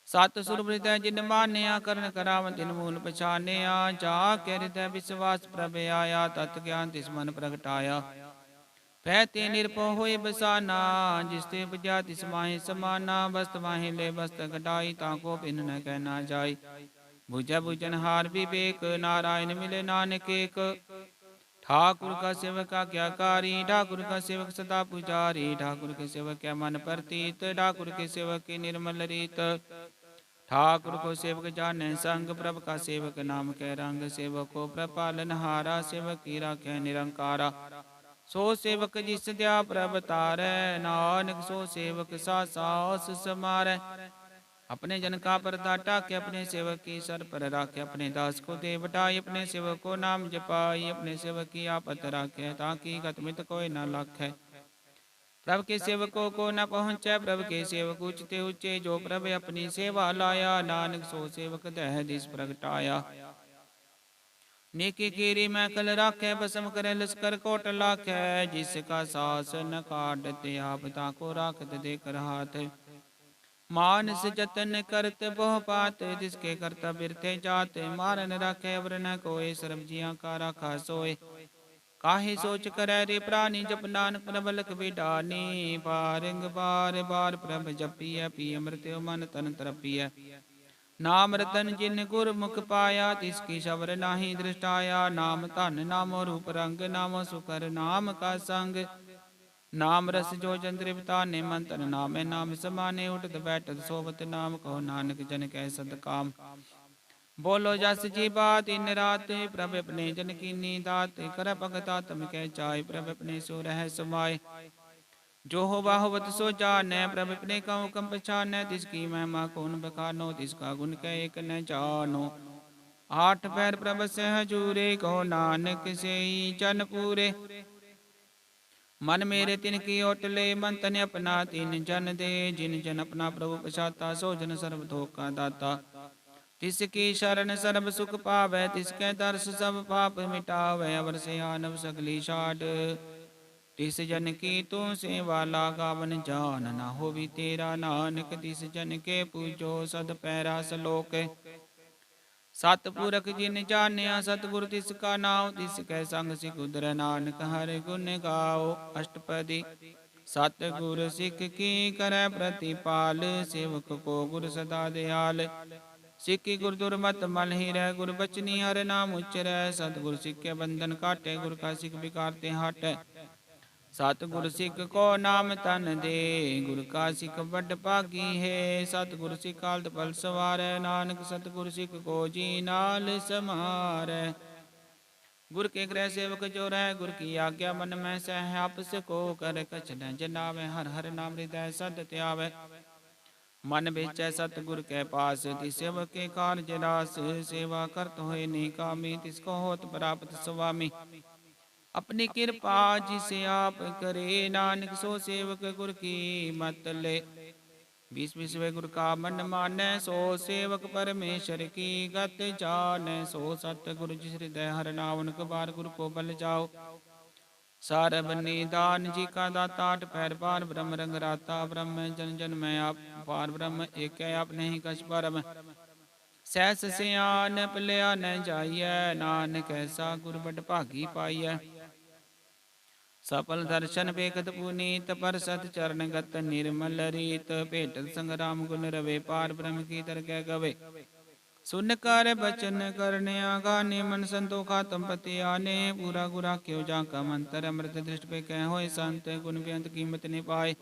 A: सत सुर हृदय जिन मानिया, करण करावन तिन मूल पछानिया। जा के हृदय विश्वास प्रभ आया, तत् ज्ञान तिस मन प्रगटाया। पैते निरपो होए बसाना, जिसते उपजा तिस माहि समाना। वस्त माहि ले वस्त कटाई, ताको पिन न कहना जाय। बुझै बुझनहार विवेक, नारायण मिले नानक एक। ठाकुर का सेवक आज्ञाकारी, ठाकुर का सेवक सदा पुजारी। ठाकुर के सेवक क्या मन प्रतीत, ठाकुर के सेवक की निर्मल रीत। ठाकुर को सेवक जाने संग, प्रभ का सेवक नाम के रंग। सेवक को प्रभ पालनहारा, सेवक की राखे निरंकारा। सो सेवक जिस दया प्रभ तारै, नानक सो सेवक सा सास समारै। अपने जन का परदा टाके, अपने सेवक की सर पर राखे। अपने दास को दे बटाई, अपने सेवक को नाम जपाई। अपने सेवक की आपत राखे, ताकि गतमित कोई न लाखे। प्रभु के सेवकों को न पहुँचे, प्रभु के सेवक ऊंचते ऊंचे। जो प्रभु अपनी सेवा लाया, नानक सो सेवक दह दिस प्रगटाया। नेकी कीरी मैं कल राखे, बसम करे लश्कर कोट लाखे। जिसका शासन काटते, आप ताको राखत देकर हाथ। मानस जतन करत बहु पात, जिसके करता बिरथे जात। मारन राखे अवर न कोय, सर्ब जिया का राखा सोय। काहे सोच करे रे प्राणी, जप नानक प्रबलक बिडानी। पारंग बार बार प्रभ जपिय, पिय मृत्यु मन तन तरपिय। नाम रतन जिन गुरमुख पाया, तिसकी शबर नाही दृष्टाया। नाम धन नामो रूप रंग, नामो सुकर नाम का संग। नाम रस जो जन तृप्ताने, मन तन नामे नाम समाने। उठत बैठत सोवत नाम, कहो नानक जन कै सद काम। बोलो जस जी बात इन रात, प्रभ अपने जन कीनी दात। कर भगता तम कह चाय, प्रभ अपने सो रह समाय। जो हो बाहुवत सो जानै, प्रभ अपने कहूँ कम पछानै। तिसकी महिमा कौन बखानो, तिसका गुण कह एक न जानो। आठ पैर प्रभ से हजूरे, कहो नानक से जन पूरे। मन मेरे तिन की ओटले, मन तन अपना तीन जन दे। जिन जन अपना प्रभु पछाता, सो जन सर्व धोखा दाता। तिसकी शरण सर्ब सुख पावै, तिसके दर्श सब पाप मिटावै। अवर से आनव सगली छाड़, तिस जन की तू सेवा लागावन जान। ना होवी तेरा नानक, तिस जन के पूजो सद पैरा सलोक। सतपुरख जिन जानिया, सतगुर तिसका नाम। तिसकै संग सिख उदर, नानक हर गुण गाओ। अष्टपदी सतगुर सिख की करੈ प्रतिपाल, सेवक को गुर सदा दयाल। ਸਿੱਖੀ ਗੁਰ ਦੁਰਮਤਿ ਮਲ ਹੀ ਰਹਿ, ਗੁਰ ਬਚਨੀ ਹਰਿ ਨਾਮ ਉਚਰੈ। ਸਤਿਗੁਰ ਸਿੱਖੇ ਬੰਧਨ ਕਾਟੈ, ਗੁਰ ਕਾ ਸਿੱਖ ਵਿਕਾਰ ਤੇ ਹਟੈ। ਸਤਿਗੁਰ ਸਿੱਖ ਕੋ ਨਾਮ ਤਨ ਦੇ, ਗੁਰ ਕਾ ਸਿੱਖ ਵੱਡ ਭਾਗੀ ਹੈ। ਸਤਿਗੁਰ ਸਿੱਖ ਹਾਲਤ ਪਲ ਸਵਾਰੈ, ਨਾਨਕ ਸਤਿਗੁਰ ਸਿੱਖ ਕੋ ਜੀ ਨਾਲ ਸਮਾਰੈ। ਗੁਰ ਕੇ ਗ੍ਰਹਿ ਸੇਵਕ ਜੋ ਰਹਿ, ਗੁਰ ਕੀ ਆਗਿਆ ਮਨ ਮੈਂ ਸਹਿ। ਆਪਸ ਕੋ ਕਰ ਕਛੁ ਜਨਾਵੈ, ਹਰਿ ਹਰਿ ਨਾਮ ਹਿਰਦੈ ਸਦ ਧਿਆਵੈ। ਮਨ ਵਿਚੈ ਸਤਿਗੁਰ ਕੈ ਪਾਸ, ਤਿਸ ਸੇਵਕ ਕੇ ਕਾਰਜ ਰਾਸ। ਸੇਵਾ ਕਰਤ ਹੋਏ ਨੀ ਕਾਮੀ, ਤਿਸ ਕੋ ਹੋਤ ਪ੍ਰਾਪਤ ਸੁਆਮੀ। ਆਪਣੀ ਕਿਰਪਾ ਜਿਸ ਆਪ ਕਰੇ, ਨਾਨਕ ਸੋ ਸੇਵਕ ਗੁਰ ਕੀ ਮਤ ਲੈ। ਵਿਸ ਵਿਸਵੇ ਗੁਰ ਕਾ ਮਨ ਮਾਨੈ, ਸੋ ਸੇਵਕ ਪਰਮੇਸ਼ਰ ਕੀ ਗਤ ਜਾਣੈ। ਸੋ ਸਤਿਗੁਰ ਜਿਸ ਹਿਰਦੈ ਹਰਿ ਨਾਮ, ਓਨਕ ਬਾਰ ਗੁਰ ਕੋ ਬਲ ਜਾਓ। ਸਰਬ ਨਿਦਾਨ ਜੀ ਕਾ ਦਾਤਾ, ਅਠ ਪੈਰ ਪਾਰ ਬ੍ਰਹਮ ਰੰਗ ਰਾਤਾ। ਬ੍ਰਹਮ ਜਨ ਜਨ ਮੈਂ ਆਪ, ਪਾਰ ਬ੍ਰਹਮ ਏਕੈ ਆਪ ਨਹੀਂ ਕਛ ਭਰਮ। ਸਹਿਸ ਸਿਆਣਪ ਲਿਆ ਨ ਜਾਈਐ, ਨਾਨਕ ਐਸਾ ਗੁਰ ਬਡ ਭਾਗੀ ਪਾਈਐ। ਸਫਲ ਦਰਸ਼ਨ ਵੇਖਤ ਪੁਨੀਤ, ਪਰਸਤ ਚਰਨ ਗਤ ਨਿਰਮਲ ਰੀਤ। ਭੇਟਤ ਸੰਗਰਾਮ ਗੁਣ ਰਵੇ, ਪਾਰ ਬ੍ਰਹਮ ਕੀ ਦਰਗਹਿ ਗਵੇ। ਸੁਨ ਕਰ ਬਚਨ ਕਰਨਿਆ ਗਾਨੇ, ਮਨ ਸੰਤੋਖਾ ਤੰਪਤੀ ਆਨੇ। ਪੂਰਾ ਗੁਰ ਆਖਿਓ ਜਾ ਕਾ ਮੰਤਰ, ਅੰਮ੍ਰਿਤ ਦ੍ਰਿਸ਼ਟ ਪੇ ਕਹਿ ਹੋਏ ਸੰਤ। ਗੁਣ ਬੇਅੰਤ ਕੀਮਤ ਨਿ ਪਾਏ,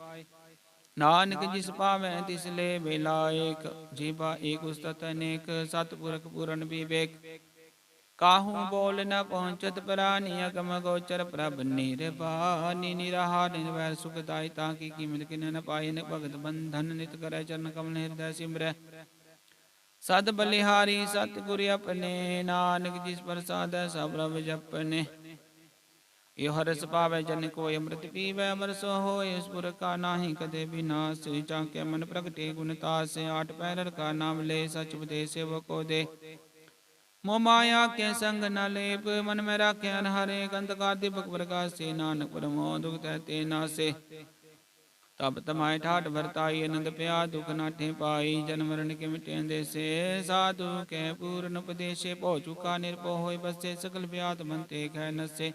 A: ਨਾਨਕ ਜਿਸ ਪਾਵੈ ਤਿਸ ਲੈ ਬੇਲਾਇਕ। ਜੀਵਾ ਏਕ ਉਸਤਤ ਅਨੇਕ, ਸਤਿਪੁਰਖ ਪੂਰਨ ਵਿਵੇਕ। ਕਾਹੂ ਬੋਲ ਨ ਪਹੁੰਚਤ ਪ੍ਰਾਨੀ, ਅਗਮ ਗੋਚਰ ਪ੍ਰਭ ਨਿਰਵਾਨੀ। ਨਿਰਾਹਾਰ ਨਿਰਵੈਰ ਸੁਖਦਾਈ, ਤਾਂ ਕੀ ਕੀਮਤ ਕਿਨੈ ਨ ਪਾਈ। ਭਗਤ ਬੰਧਨ ਨਿਤ ਕਰੈ, ਚਰਨ ਕਮਲ ਹਿਰਦੈ ਸਿਮਰੈ। ਸਦ ਬਲਿਹਾਰੀ ਸਤਿਗੁਰ ਆਪਣੇ, ਨਾਨਕ ਜਿਸ ਪ੍ਰਸਾਦੈ ਸਭ ਪ੍ਰਭ ਜਪਨੇ। ਇਹੋ ਰਸ ਪਾਵੈ ਜਨ ਕੋਇ, ਅੰਮ੍ਰਿਤ ਪੀਵੈ ਅਮਰ ਸੋ ਹੋਇ। ਉਸ ਪੁਰਖ ਕਾ ਨਾਹੀ ਕਦੇ ਬਿਨਾਸ਼, ਚਾਖੇ ਮਨ ਪ੍ਰਗਟੇ ਗੁਣ ਤਾਸ। ਆਠ ਪੈਰਰ ਕਾ ਨਾਮ ਲੈ, ਸਚ ਉਪਦੇਸ ਸੇਵਕ ਕੋ ਦੇ। ਮੋਹ ਮਾਇਆ ਕੇ ਸੰਗ ਨ ਲੇਪ, ਮਨ ਮੈਂ ਰਾਖਿ ਅਨਹਰੇ। ਅੰਧਕਾਰ ਦੀਪਕ ਪ੍ਰਗਾਸੇ, ਨਾਨਕ ਪ੍ਰਮੋਦ ਦੁਖ ਤੇ ਨਾਸੇ। ਤਬ ਤਮਾਇ ਠਾਠ ਵਰਤਾਈ, ਅਨੰਦ ਪਿਆ ਦੁਖ ਨਾਠੇ ਪਾਈ। ਜਨਮ ਮਰਨ ਕੇ ਮਿਟੇ ਅੰਦੇਸੇ, ਸਾਧੂ ਕੈ ਪੂਰਨ ਉਪਦੇਸ਼ੇ। ਭਉ ਚੁਕਾ ਨਿਰਭਉ ਹੋਇ ਬਸੇ, ਸਕਲ ਵਿਆਤ ਮਨ ਤੇ ਖੈ ਨਸੇ।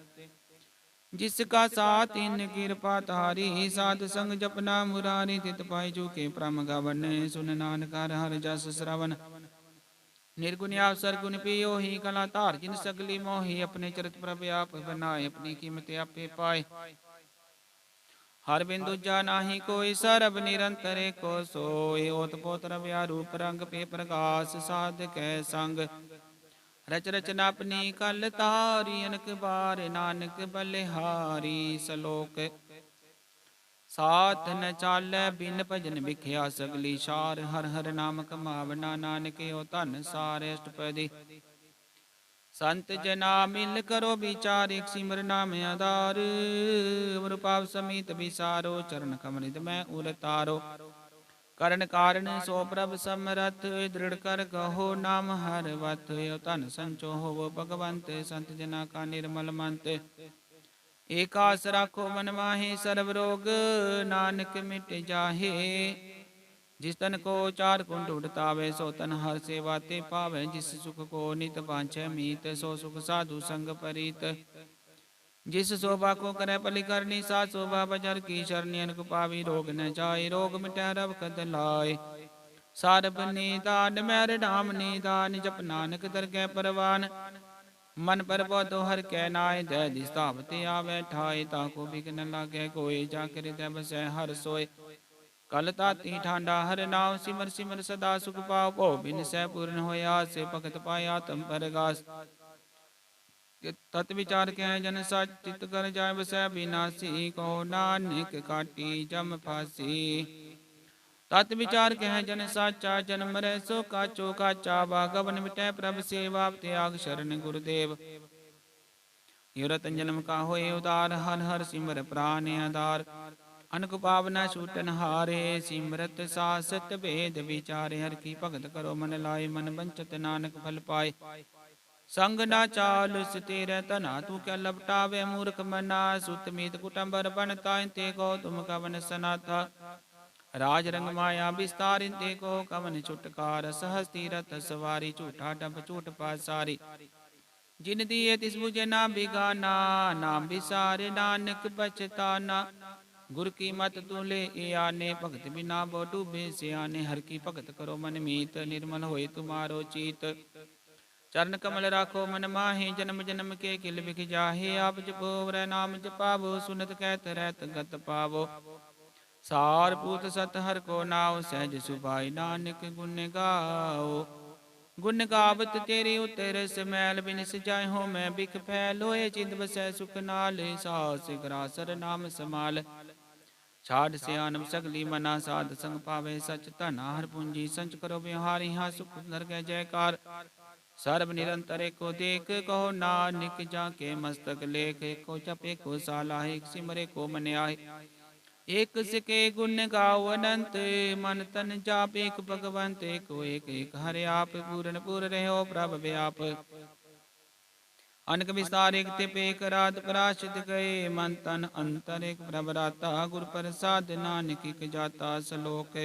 A: ਜਿਸ ਕਾ ਸਾਥ ਤਿਨ ਕਿਰਪਾ ਤਾਰੀ, ਸਾਧ ਸੰਗ ਜਪਨਾ ਮੁਰਾਰੀ। ਤਿਤ ਪਾਈ ਚੁਕੇ ਭ੍ਰਮ ਗਵਨ, ਸੁਨ ਨਾਨਕ ਹਰਿ ਹਰਿ ਜਸ ਸ਼ਰਵਨ। ਨਿਰਗੁਣ ਆਪ ਸਰਗੁਣ ਪਿਓਹੀ, ਕਲਾ ਧਾਰ ਜਿਨ ਸਗਲੀ ਮੋਹੀ। ਆਪਣੇ ਚਰਿਤ ਪ੍ਰਭ ਆਪ ਬਨਾਏ, ਆਪਣੀ ਕੀਮਤ ਆਪੇ ਪਾਏ। ਹਰ ਬਿੰਦ ਦੂਜਾ ਨਾਹੀ ਕੋਈ, ਸਰਬ ਨਿਰੰਤਰ ਏਕੋ ਸੋਇ। ਓਤ ਪੋਤ ਰਵਿਆ ਰੂਪ ਰੰਗ, ਪੇ ਪ੍ਰਗਾਸ ਸਾਧ ਕੈ ਸੰਗ। ਰਚ ਰਚਨਾ ਆਪਣੀ ਕਲ ਤਾਰੀ, ਅਨਕ ਬਾਰ ਨਾਨਕ ਬਲਿਹਾਰੀ। ਸਲੋਕ ਸਾਥ ਨ ਚਾਲੈ, ਬਿਨ ਭਜਨ ਬਿਖਿਆ ਸਗਲੀ ਸਾਰ। ਹਰਿ ਹਰਿ ਨਾਮ ਕਮਾਵਨਾ, ਨਾਨਕ ਓ ਧਨ ਸਾਰ। ਅਸ਼ਟਪਦੀ ਸੰਤ ਜਨਾ ਮਿਲ ਕਰੋ ਵਿਚਾਰ, ਇਕ ਸਿਮਰ ਨਾਮ ਆਧਾਰ। ਅਮਰ ਪਾਪ ਸਮੀਤ ਵਿਸਾਰੋ, ਚਰਨ ਕਮਲਿਤ ਮੈਂ ਉਰ ਤਾਰੋ। ਕਰਨ ਕਾਰਨ ਸੋ ਪ੍ਰਭ ਸਮਰਥ, ਦ੍ਰਿੜ ਕਰ ਕਹੋ ਨਾਮ ਹਰਿ ਵਤ। ਓ ਧਨ ਸੰਚੋ ਹੋਵੋ ਭਗਵੰਤ, ਸੰਤ ਜਨਾ ਕਾ ਨਿਰਮਲ ਮੰਤ। ਏਕ ਆਸ ਰਾਖੋ ਮਨ ਮਾਹੇ, ਸਰਬ ਰੋਗ ਨਾਨਕ ਮਿਟ ਜਾਹੇ। ਜਿਸ ਤਨ ਕੋ ਚਾਰ ਕੁੰਡ ਉਡਤਾਵੇ, ਸੋ ਤਨ ਹਰ ਸੇਵਾ ਤੇ ਪਾਵੈ। ਜਿਸ ਸੁਖ ਕੋ ਨਿਤ ਵਾਂਛੈ ਮੀਤ, ਸੋ ਸੁਖ ਸਾਧੂ ਸੰਗ ਪਰੀਤ। ਜਿਸ ਸੋਭਾ ਕੋ ਕਰੈ ਭਲੀ ਕਰਨੀ, ਸਾਧ ਸੋਭਾ ਬਜਰ ਕੀ ਸ਼ਰਨੀ। ਅਨਕ ਪਾਵੀ ਰੋਗ ਨ ਜਾਇ, ਰੋਗ ਮਿਟੈ ਰਬ ਕਦ ਲਾਇ। ਸਰਬ ਨਿਦਾਨ ਮੈਰ ਨਾਮ ਨਿਦਾਨ, ਜਪ ਨਾਨਕ ਦਰਗਹਿ ਪਰਵਾਨ। ਮਨ ਪਰਬੋਧੋ ਹਰਿ ਕੈ ਨਾਇ, ਜੈ ਦਿਸ ਧਾਮ ਤੇ ਆਵੈ ਠਾਇ। ਤਾ ਕੋ ਬਿਘ ਨ ਲਾਗੈ ਕੋਇ, ਜਾ ਕੇ ਹਿਰਦੈ ਬਸੈ ਹਰਿ ਸੋਇ। ਕਲ ਤਾਤੀ ਠਾਂਡਾ ਹਰਿ ਨਾਉ, ਸਿਮਰ ਸਿਮਰ ਸਦਾ ਸੁਖ ਪਾਉ। ਭਉ ਬਿਨਸੈ ਪੂਰਨ ਹੋਇ ਆਸ, ਭਗਤ ਪਾਇ ਆਤਮ ਪਰਗਾਸ। ਤਤ ਵਿਚਾਰ ਕੈ ਜਨ ਸਚ, ਚਿਤ ਕਰ ਜਾਇ ਬਸੈ ਬਿਨਾਸੀ। ਕਹੋ ਨਾਨਕ ਕਾਟੀ ਜਮ ਫਾਸੀ। ਤਤ ਵਿਚਾਰ ਕਹਿ ਜਨ ਸਾਚਾ, ਜਨਮ ਮਰੈ ਸੋ ਕਾਚੋ ਕਾਚਾ। ਬਾਗਵਨ ਮਿਟੈ ਪ੍ਰਭ ਸੇਵਾ, ਤਿਆਗ ਸ਼ਰਨ ਗੁਰਦੇਵ। ਯੁ ਰਤਨ ਜਨਮ ਕਾ ਹੋਏ ਉਦਾਰ, ਹਰਿ ਹਰਿ ਸਿਮਰ ਪ੍ਰਾਨ ਆਧਾਰ। ਅਨਕ ਪਾਵਨਾ ਛੂਟਨ ਹਾਰੇ, ਸਿਮਰਤ ਸਾਸਤ ਭੇਦ ਵਿਚਾਰੇ। ਹਰਿ ਕੀ ਭਗਤ ਕਰੋ ਮਨ ਲਾਏ, ਮਨ ਬੰਚਤ ਨਾਨਕ ਫਲ ਪਾਏ। ਸੰਗ ਨਾ ਚਾਲੁਸ ਤੇਰੇ ਧਨਾ, ਤੂੰ ਕਿਆ ਲਪਟਾਵੇ ਮੂਰਖ ਮਨਾ। ਸੁਤ ਮੀਤ ਕੁਟੰਬਰ ਬਣਤਾ, ਤੇ ਕੋ ਤੁਮ ਕਵਨ ਸਨਾਥਾ। ਰਾਜ ਰੰਗ ਮਾਇਆ ਵਿਸਤਾਰਿ, ਤੇ ਕੋ ਕਵਨ ਛੁਟਕਾਰ। ਸਹਸ ਤੀਰਥ ਸਵਾਰੀ, ਝੂਠਾ ਡੰਬ ਝੂਠ ਪਾਸਾਰੀ। ਜਿਨ ਦੀਏ ਤਿਸ ਬੁਝੇ ਨਾ ਬਿਗਾਨਾ, ਨਾਮ ਵਿਸਾਰੇ ਨਾਨਕ ਪਛਤਾਨਾ। गुर की मत तूले ए आने, भगत बिना बो डूबे सियाने। हर की भगत करो मन मीत, निर्मल होए तुम्हारो चीत। चरण कमल राखो मन माहे, जन्म जन्म के किल बिख जाहे। आप जपो वर नाम जपावो, सुनत कहत रहत गत पावो। सार पूत सत हर को नाव, सहज सुभाई नानक गुण गाओ। गुण गावत तेरे उतर समैल, बिन सजाए हो मैं बिख फैल। होए चिंत बसै सुख नाल, सास ग्रासर नाम समाल। छाड़ से आनब सगली मना, साध संग पावे सच धना। हर पूंजी संच करो बिहारी, हाँ सुख नर गै जयकार। सर्व निरंतर एको देख, कहो नानक जाके मस्तक लेख। एको जप एको साला, एक सिमरे को मन आए। एक सिके गुण गाओ अनंत, मन तन जाप एक भगवंत। एको एक एक हरे आप, पूरन पूर रहो प्रभ व्याप। अनक विस्तार एक तिप एक रात, पराशित गए मन तन अंतर एक प्रभ राता। गुर प्रसाद नानक एक जाता सलोक।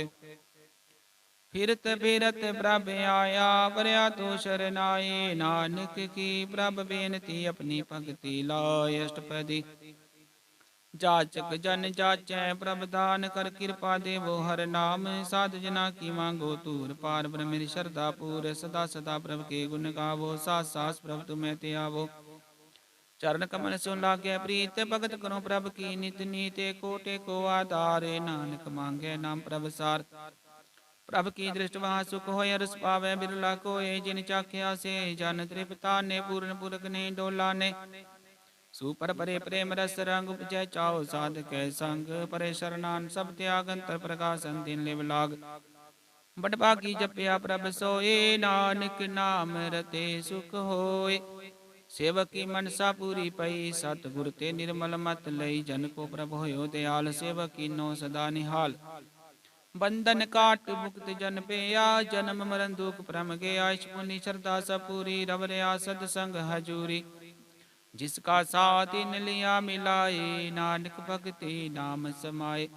A: फिरत फिरत प्रभ आया, परया तो शरनाए। नानक की प्रभ बेनती, अपनी भगति लाय। अष्टपदी जाचक जन जाचै, प्रभ दान कर कृपा देवो हर नाम। साध जना की मांगो तूर पार, ब्रह्म मेरी श्रद्धा पूर। सदा सदा प्रभ के गुण गावो, सास सास प्रभ तुम्हें ते आवो। चरण कमल सुन लागे प्रीत, भगत करो प्रभ की नित नीत। कोटे को आधार, नानक मांगे नाम प्रभ सार। प्रभ की दृष्टि वहाँ सुख होय, रस पावे बिरला कोय। जिन चाख्या से जन तृप्ता ने, पूर्ण पुरख ने डोला ने। सुपर परे प्रेम रस रंग, उपजय चाओ साधक संग। परे शरणान सब त्यागंतर, प्रकाशन दिन लिव लाग। बड़ भागी जपया प्रभ सोए, नानक नाम रते सुख होए। सेवक की मनसा पूरी पई, सतगुर ते निर्मल मत लई। जन को प्रभ होयो दयाल, सेवक की नो सदा निहाल। बंधन काट मुक्त जन पेया, जन्म मरण दुख भ्रम गया। पुनि श्रद्धा सपूरी, रव रया सत्संग हजूरी। जिसका साथ इन लिया मिलाए, नानक भगति नाम समाए।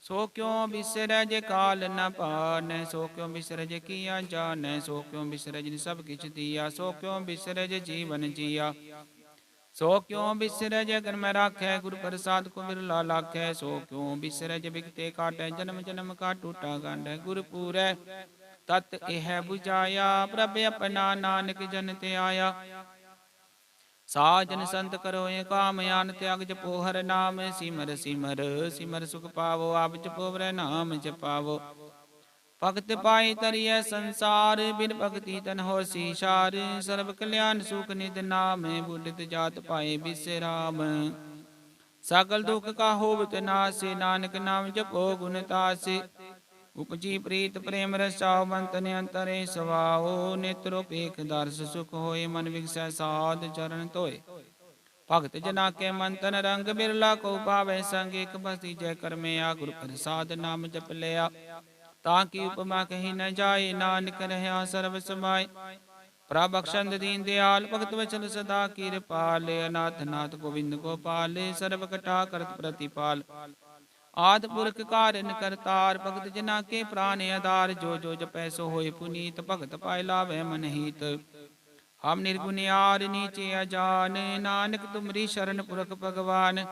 A: सो क्यों बिसरज काल न पान, सो क्यों बिसरज किया जान। सो क्यों बिसरज सब किछ दिया, सो क्यों बिसरज जीवन जिया। सो क्यों बिसरज अगर मैं राखै, गुरु प्रसाद को बिरला लाखै। सो क्यों बिसरज बिगते काटै, जन्म जन्म का टूटा गांड। गुर पूरै तत एह बुझाया, प्रभ अपना नानक जन ते आया। साजन संत करो ये काम, यान त्याग जपो हर नाम। सिमर सिमर सिमर सुख पावो, आप जपो वर नाम जपावो। भगत पाई तरिय संसार, बिन भगति तन हो सीसार। सर्व कल्याण सुख निध नाम, बुढ़ित जात पाए बिसराम। सकल दुख का होवत नासे, नानक नाम जपो गुण तासे। उपजी प्रीत प्रेम रसाओ, मंतन अंतरे सवाओ। नेत्रो पेख दर्श सुख होए, मन विगसै साध चरण तोय। भगत जना के मंतन रंग, बिरला को पावे संग। एक बस्ती जय कर में आ, गुरु प्रसाद नाम जप लिया। ताकि उपमा कही न जाए, नानक रहा सर्व समाय। प्रभक्षण दीन दयाल, भगत वचन सदा कृपाल। अनाथ नाथ गोविंद गोपाल, सर्व कटा करत प्रतिपाल। आद पुरख कारण करतार, भगत जना के प्राण आधार। जो जो जपै सो होय पुनीत, भगत पाय लावे मन हित। हम निर्गुण यार नीचे अजान, नानक तुमरी शरण पुरख भगवान।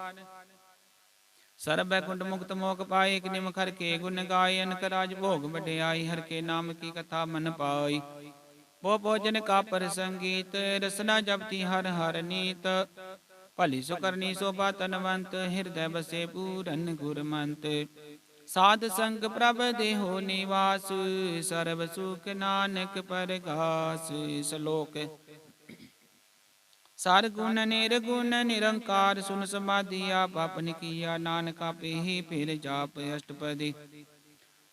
A: सर्व कुंड मुक्त मोक पाए, एक निम खर के गुण गाय। अनक राज भोग बढ़ियाई, हर के नाम की कथा मन पाई। वो भोजन का प्रसंगीत, रसना जपती हर हर नीत। भली सुकरनी शोभा तनवंत, हृदय बसे पूरन गुरमंत। साध संग प्रभ देहो निवास, सर्व सुख नानक परगास। श्लोक सार गुण निर्गुण निरंकार, सुन समाधि आप आपन किया। नानक आपे ही फिर जाप। अष्टपदी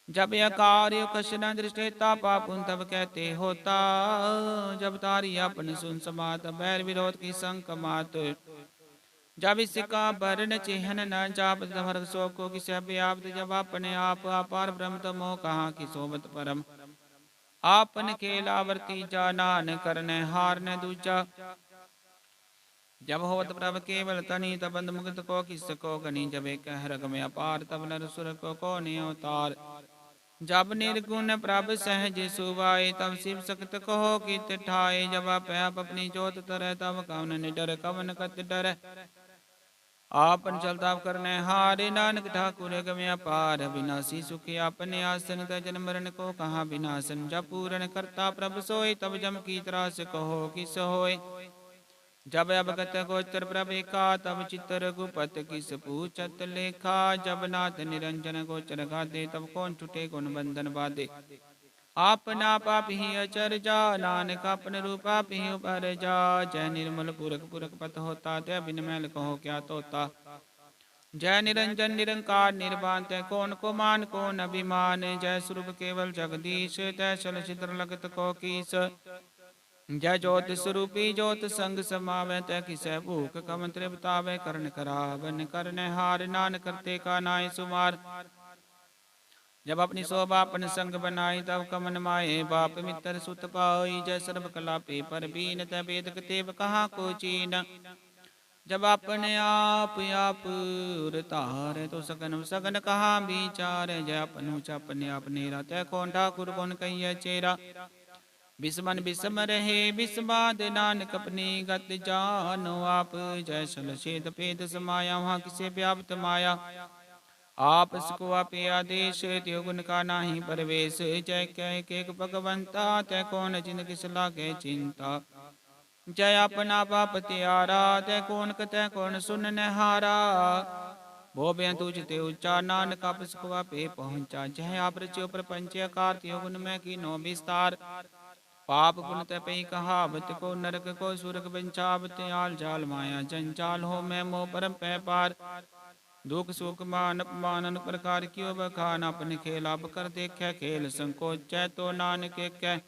A: जब यकार कश न दृष्टेता, पापुन तब कहते होता। जब तारी अपन सुन समात, बैर विरोध की संकमात। जब इसका वर्ण चिन्ह न जाप, तब सो को किस व्याप्त। जब अपने आप अपार ब्रह्म तमो, कहाँ की सोबत परम। आपन खेला वर्ती जा, नान करने हार न दूजा। जब होत प्रभ केवल तनी, तब बंद मुक्त को किस को गनी। जब एक रग में अपार, तब नर सुर को ने अवतार। जब निर्गुण प्रभ सहज सुवाए, तब शिव सक्त कहो कित ठाए। जब आप अपनी जोत तरह, तब कवन निडर कवन कत डर। आपन चलता करने हारे, नानक ठाकुर गम्य अपार। विनाशी सुखी आपने आसन, तजन मरण को कहा विनाशन। जब पूरन करता प्रभ सोय, तब जम की त्रास कहो किस होय। जब अवगत गोचर प्रभ एका, तब चित्त रघुपत किस पूछत लेखा। जब नाथ निरंजन गोचर गादे, तब कौन छुटे गुण बंधन बाधे। आपना पाप ही अचर जा, नानक अपन रूप आप ही उपर जा। जय निर्मल पुरख पुरख पत होता, तय बिन मैल कहो क्या तोता। जय निरंजन निरंकार निर्वाण, तय कौन को मान कौन अभिमान। जय स्वरूप केवल जगदीश, तय सल छिद्र लगत को कीस। जय ज्योत स्वरूपी ज्योत संग समावै, तय किसै भूख कम तृप्तावै। करण करावन करन हार, नान करते का नाय सुमार। जब अपनी शोभा अपन संग बनाई, तब कमन माए बाप मित्र सुत पाई। जय सर्व कला पे पर बीन, तय वेद तेव कहाँ को चीन। जब अपने आप उरतार, तो सगन सगन कहाँ विचार। जय अपन ऊंचा अपने आप नेरा, तय कौन ठाकुर कौन कहिए चेरा। बिस्मन बिस्म रहे बिस्माद, नानक अपनी गत जानो आप। जय सल छेद पेद समाया, वहाँ किसे व्याप्त माया। आपस को आपे आदेश, त्यो गुण का नाही परवेश। जय कह एक भगवंता, तय कौन जिन किस लागे चिंता। जय अपना पाप त्यारा, तय कौन कतय कौन सुन हारा। वो बें तुझ ते उच्चा, नानक आपस को आपे पहुँचा। जय आप रच्यो प्रपंच आकार, त्यो गुण में की नो विस्तार। पाप पुन तपई कहावत, को नरक को सुरग बंचावत। आल जाल माया जंजाल, हो मैं मोह परम पै पार। दुख सुख मान अपमान प्रकार कियो बखान। अपने खेल आप कर देखे, खेल संकोच तो नानक कह।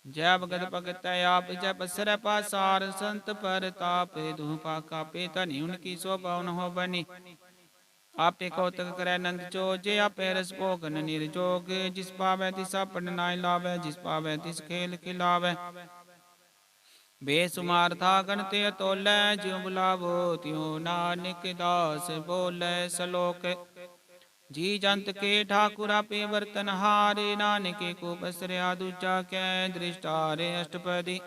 A: जय भगत भगत आप, जय बसर पासार। संत पर ताप धूपा कापे, तनि उनकी शोभा हो बनी। आपे कौतक करे नंद जो, जे आपे रस भोगन निर्जोग। जिस पावे तिस अपन नाय लावे, जिस पावे तिस खेल खिलावे। बेसुमार था गणते तोलै, ज्यों बुलावो त्यों नानक दास बोले सलोक। जी जंत के ठाकुर आपे बर्तन हारे, नानक को बसरिया दूजा कै दृष्टारे अष्टपदी।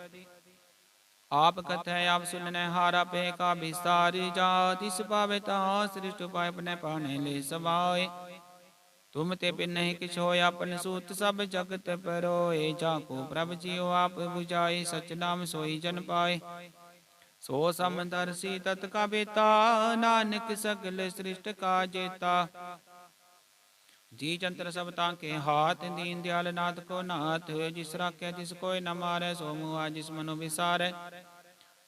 A: आप कथय आप सुनने हारा पे का विस्तार। जा तिस पावे ता सृष्ट उपाय अपने पाने ले समाए। तुम ते बिन नहीं किछ होय, अपन सूत सब जगत परोए। जाको प्रभ जियो आप बुझाए, सच नाम सोई जन पाए। सो समदर्शी तत् का बेता, नानक सगल सृष्ट का जेता। जी जंत्र सब ताके हाथ, दीन दयाल नाथ को नाथ। जिस राखे तिस कोय न मारे, सो मुआ जिस मनु विसारे।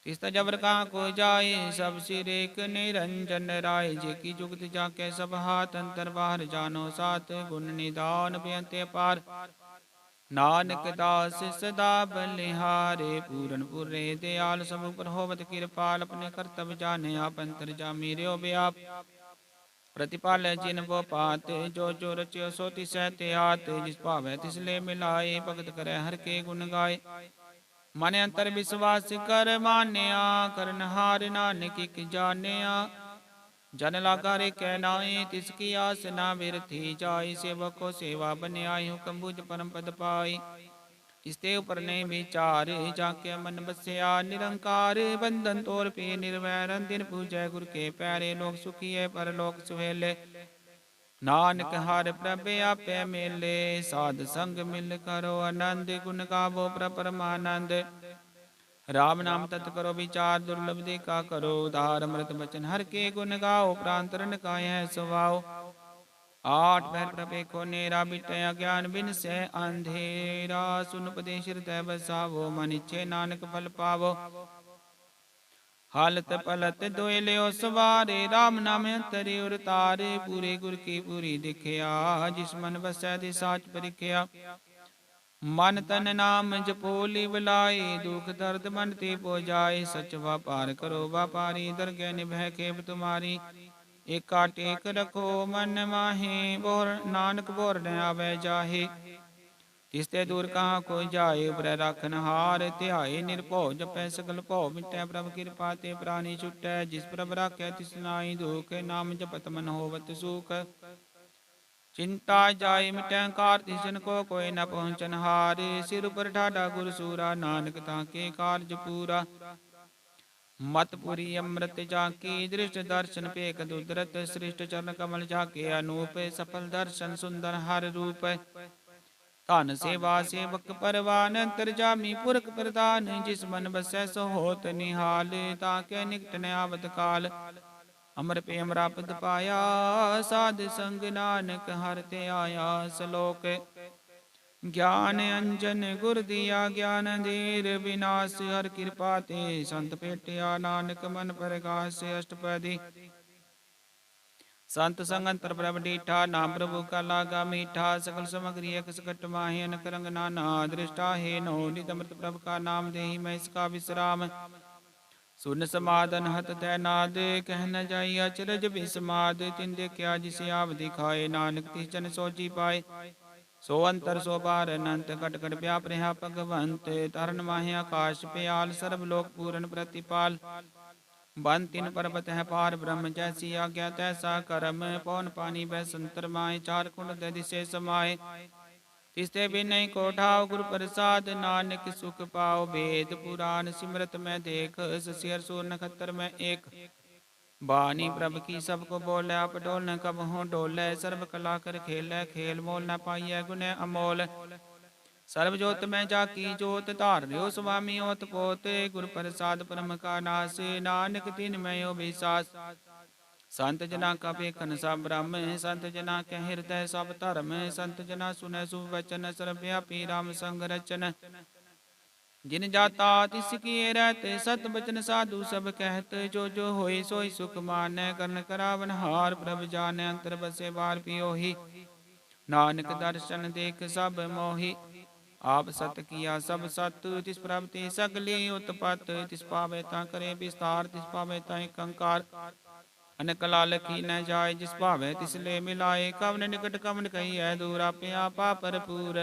A: तिस जबर कहाँ को जाए, सब सिर एक निरंजन राय। जे की जुगत जाके सब हाथ, अंतर बाहर जानो साथ। गुण निदान बेअंत पार, नानक दास सदा बलिहारे। पूरन पुरे दयाल, सब पर होवत कृपाल। अपने कर्तव्य जाने आप, अंतर जा मेरे व्याप। प्रतिपाल जिन वो पात, जो जो रच्यो सो तिस ते आत। जिस पावै तिस ले मिलाए, भगत करे हर के गुण गाए। मन अंतर विश्वास कर मान्या, करन हार नानक की जानिया। जन लागा रे कहनाए, तिसकी आस ना बिरथी जाय। सेवक को सेवा बन्याई, हुक्म बुझ परम पद पाई। इसते ऊपर ने विचार, जाके मन बसया निरंकार। बंधन तोड़ पे निर्वैर, दिन पूजय गुर के पैरे। लोग सुखी है परलोक सुहेले, नानक हर प्रभ आपे मेले। साध संग मिल करो आनंद, गुण गावो परमानंद। राम नाम तत् करो विचार, दुर्लभ देखा करो उधार। अमृत बचन हर के गुण गाओ, प्रांतरण का यह स्वभाव। आठ पैर प्रभे को नेरा, बिटया ज्ञान बिन से अंधेरा। सुन उपदेश हृदय बसावो, मन इच्छे नानक फल पावो। हालत पलत दोय लियो सवारे, राम नाम अंतरे उर तारे। पूरे गुर की पूरी दिखया, जिस मन बसै तिस साच परिख्या। मन तन नाम जपोली बुलाए, दुख दर्द मन ते पो जाए। सच व्यापार करो व्यापारी, दरगह निभह खेप तुम्हारी। एका टेक रखो मन माहे, बोर नानक बोर न आवे जाहे। तिसते दूर कहाँ कोई जाए, उबरै राखन हार। ध्याए निर्भौ जपै सकल भौ, मिटै प्रभ कृपा ते प्राणी छुटै। जिस प्रभ राखै तिस नाई दुख, नाम जपत मन होवत सुख। चिंता जाय मिटै कार, तिसन को कोई न पहुँचन हार। सिर उपर ठाडा गुर सूरा, नानक ताके कारज पूरा। मतपुरी अमृत जाकी दृष्ट दर्शन पेख दुदरत सृष्ट चरण कमल जाके अनूप सफल दर्शन सुंदर हर रूप ਧਨ ਸੇਵਾ ਸੇਵਕ ਪਰਵਾਨ ਅੰਤਰਜਾਮੀ ਪੁਰਖ ਪ੍ਰਦਾਨ ਜਿਸ ਮਨ ਬਸੈ ਸੋ ਹੋਤ ਨਿਹਾਲ ਤਾਂ ਕੈ ਨਿਕਟ ਨ ਆਵਤ ਕਾਲ ਅਮਰ ਪੇ ਅਮਰਾਪਦ ਪਾਇਆ ਸਾਧ ਸੰਗ ਨਾਨਕ ਹਰਿ ਤੇ ਆਇਆ ਸਲੋਕ ਗਿਆਨ ਅੰਜਨ ਗੁਰ ਦੀਆ ਗਿਆਨ ਅੰਧੇਰ ਵਿਨਾਸ਼ ਹਰ ਕਿਰਪਾ ਤੇ ਸੰਤ ਭੇਟਿਆ ਨਾਨਕ ਮਨ ਪ੍ਰਗਾਸ ਅਸ਼ਟਪਦੀ संत संग अंतर प्रभ डीठा नाम प्रभु का लागा मीठा सकल समग्री एक सकट माहे अनक रंग नाना दृष्टा हे नो नित अमृत प्रभ का नाम देहि मैं इसका विश्राम सुन समादन हत तैनाद कह न जाई अचरज विस्माद तिन देखा जिसे आप दिखाए नानक तिस जन सोची पाए सो अंतर सो पार अनंत कट कट व्याप रहा भगवंत तरन माहे आकाश प्याल सर्व लोक पूरन प्रतिपाल बन तिन पर्वत है पार ब्रह्म जैसी आज्ञा तैसा कर्म पौन पानी बह संतर माए चार कुंड दिशे समाए तिसते विनय को ठाव गुरु प्रसाद नानक सुख पाओ वेद पुराण सिमरत में देख ससियर सूर नखत्र में एक बानी प्रभ की सबको बोले आप डोल न कब हो डोले सर्व कला कर खेले खेल मोल न पाइय गुण अमोल सर्वजोत में जाकी जोत धार रहो स्वामी ओत पोत गुर प्रसाद परम का नास नानक तिन मैं विश्वास संत जना का पेखन सब ब्रह्म संत जना के हृदय सब धर्म संत जना सुन शुभ वचन सर्वव्यापी राम संग रचन जिन जाता तिस किए रहते सत बचन साधु सब कहत जो जो होए सोई सुख मानै करन करावन हार प्रभ जाने अंतर बसे बार पियोही नानक दर्शन देख सब मोही आप सत किया सब सत तिस प्रभ ते सगले उत्पत तिस पावे ता करे विस्तार तिस पावे ता कंकार अनक लालखी न जाय जिस भावे तिस ले मिलाए कवन निकट कवन कही है दूर आपे आपा भरपूर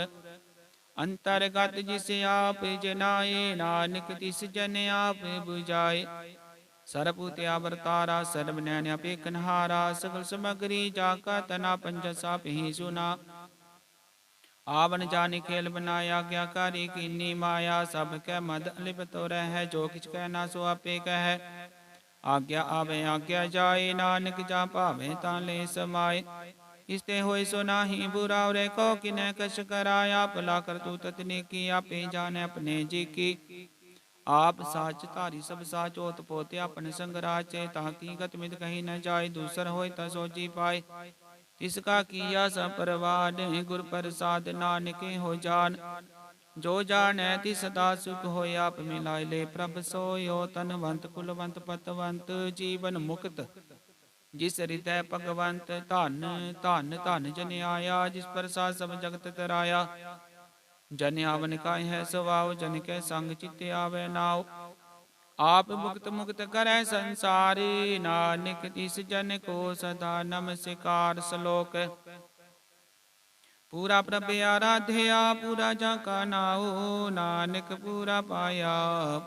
A: अंतरगत जिस आप जनाए नानक तिस जन आप बुझाए सरपुत अवरतारा सर्व नैन अपेखनहारा सकल समग्री जाका तना पंजसा ही सुना आवन जानी खेल बनाया आज्ञाकारी कीनी माया सब कह मद लिप्त रह जो किछ कहना सो आपे कह आज्ञा आवे आज्ञा जाए नानक जा भावे ता ले समाए इसते होए सो नाही बुरा रे को किने कश कराया भला कर तू ततने की आपे जाने अपने जी की आप साच धारी सब साच ओत पोते अपने संग राचे ताकि गत मित कहीं न जाए दूसर होए ता सोची पाए इसका किया सब परवान गुर प्रसाद नानके हो जान जो जाने तिस सदा सुख हो आप मिलाए ले प्रभ सोयो तनवंत कुलवंत पतवंत जीवन मुक्त जिस हृदय भगवंत धन धन धन जन आया जिस प्रसाद सब जगत तराया जन आवन का है स्वभाव जन के संग चित्त आवे नाव आप मुक्त मुक्त करे संसारी नानक तिस जन को सदा नमस्कार श्लोक पूरा प्रभ आराध्या पूरा जाका नाओ नानक पूरा पाया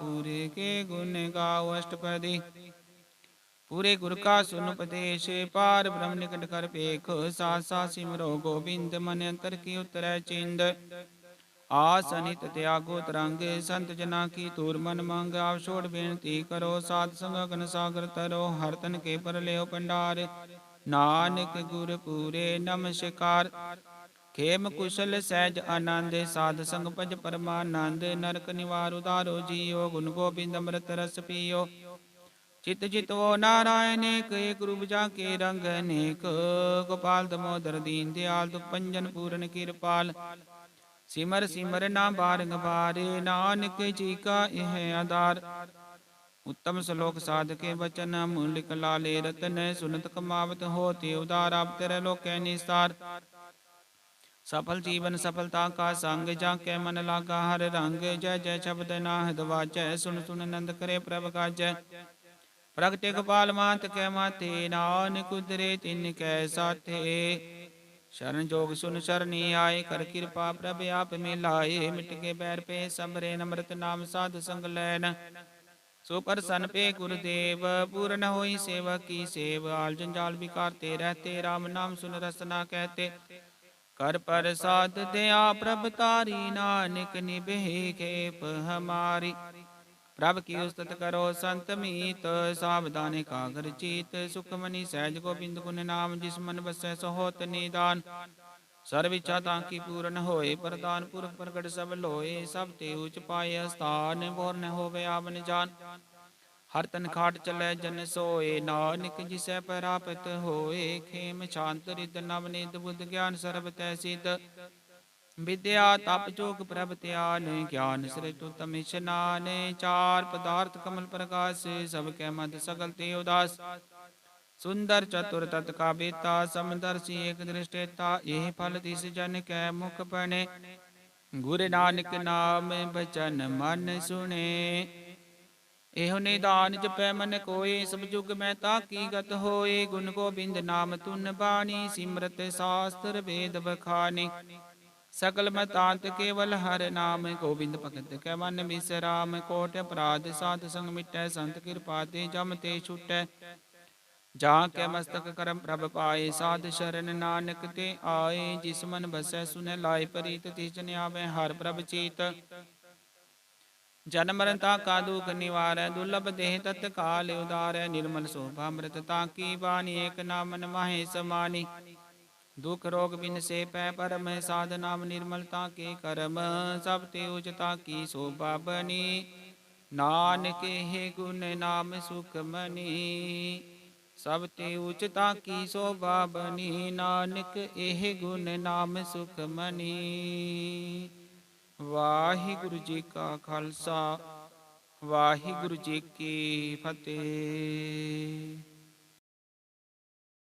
A: पूरे के गुण गाओ अष्टपदी पूरे गुरु का सुन उपदेश पार ब्रह्म निकट कर पेख सासा सिमरो गोविंद मन अंतर की उतरै चिंद आसनित त्यागो तरंग संत जना की तूर मन मंग आप छोड़ बेनती करो साध संग अगन सागर तरो हर तन के पर ले भंडार नानक गुर पूरे नमस्कार खेम कुशल सहज आनंद साध संग भज परमानंद नरक निवार उदारो जियो गुण गोबिंद अमृत रस पियो चित चितवो नारायण एक रूप जाके रंग अनेक गोपाल दमोदर दीन दयाल दुख पंजन पूरन कृपाल सिमर सिमर ना बारंग बारे नानक जी का यह आधार उत्तम श्लोक साध के वचन मूलिक लाले रतन सुनत कमावत होते उदार आप तेरे लोक निस्तार सफल जीवन सफलता का संग जाके मन लागा हर रंग जय जय शब्द नाहद वाजय सुन सुन नंद करे प्रभ काजय प्रगटे गोपाल मात के माथे नानक उदरे तिन कै साथे शरण जोग सुन शरणी आए कर कृपा प्रभ आप मिलाए मिट के बैर पे समरे नमृत नाम साधु संग लैन सो प्रसन्न पे गुरुदेव पूर्ण होई सेवा की सेव आल जंजाल विकारते रहते राम नाम सुन रसना कहते कर प्रसाद दया प्रभ तारी नानक निभे खेप हमारी प्रभ की उस्तत करो संत मीत, सावधाने कागर चीत। सुखमणि सहज गोबिंद गुण नाम, जिस मन बसै सो होत निदान। सर्व इच्छा तांकी पूर्ण होए, प्रदान पुरख प्रगट सब लोए। सब ते उच पाए स्थान, बोर न होवे आवन जान। हर तन खाट चलै जन सोए, नानक जिसै प्राप्त होए। खेम शांत रित नवनित, बुद्ध ज्ञान सर्ब तै सिद्ध। विद्या तप जोग प्रभ ध्यान, ज्ञान श्रेष्ठ उत्तम स्नान। चार पदार्थ कमल प्रकाश, सबके मध्य सकल ते उदास। सुंदर चतुर तत् का बेता, समदर्शी एक दृष्टेता। यह फल तिस जन कै मुख बने, गुरु नानक नाम बचन मन सुने। एहो निदान जपै मन कोय, सब जुग मैं ताकी गत होए। गुण गोबिंद नाम तुन बानी, सिमरत शास्त्र वेद बखानी। सकल मतांत केवल हर नाम, गोबिंद भगत कै मन बिसराम। कोट अपराध साध संग मिटै, संत कृपा ते जम ते छुटै। जहाँ कै मस्तक करम प्रभ पाए, साध शरण नानक ते आए। जिस मन बसै सुनै लाए परीत, तिस जन आवे हर प्रभ चीत। जन्म मरण ताका दुख निवारै, दुर्लभ देह तत्काल उदारै। निर्मल शोभा अमृत ताकी बानी, एक नाम मन माहे समानी। दुख रोग बिन से पै परम, साध नाम निर्मलता के करम। सब ते उचता की शोभा बनी, नानक हे गुण नाम सुख मनी। सब ते उचता की शोभा बनी, नानक एह गुण नाम सुख मनी। वाहिगुरु जी का खालसा, वाहिगुरु जी की फतेह।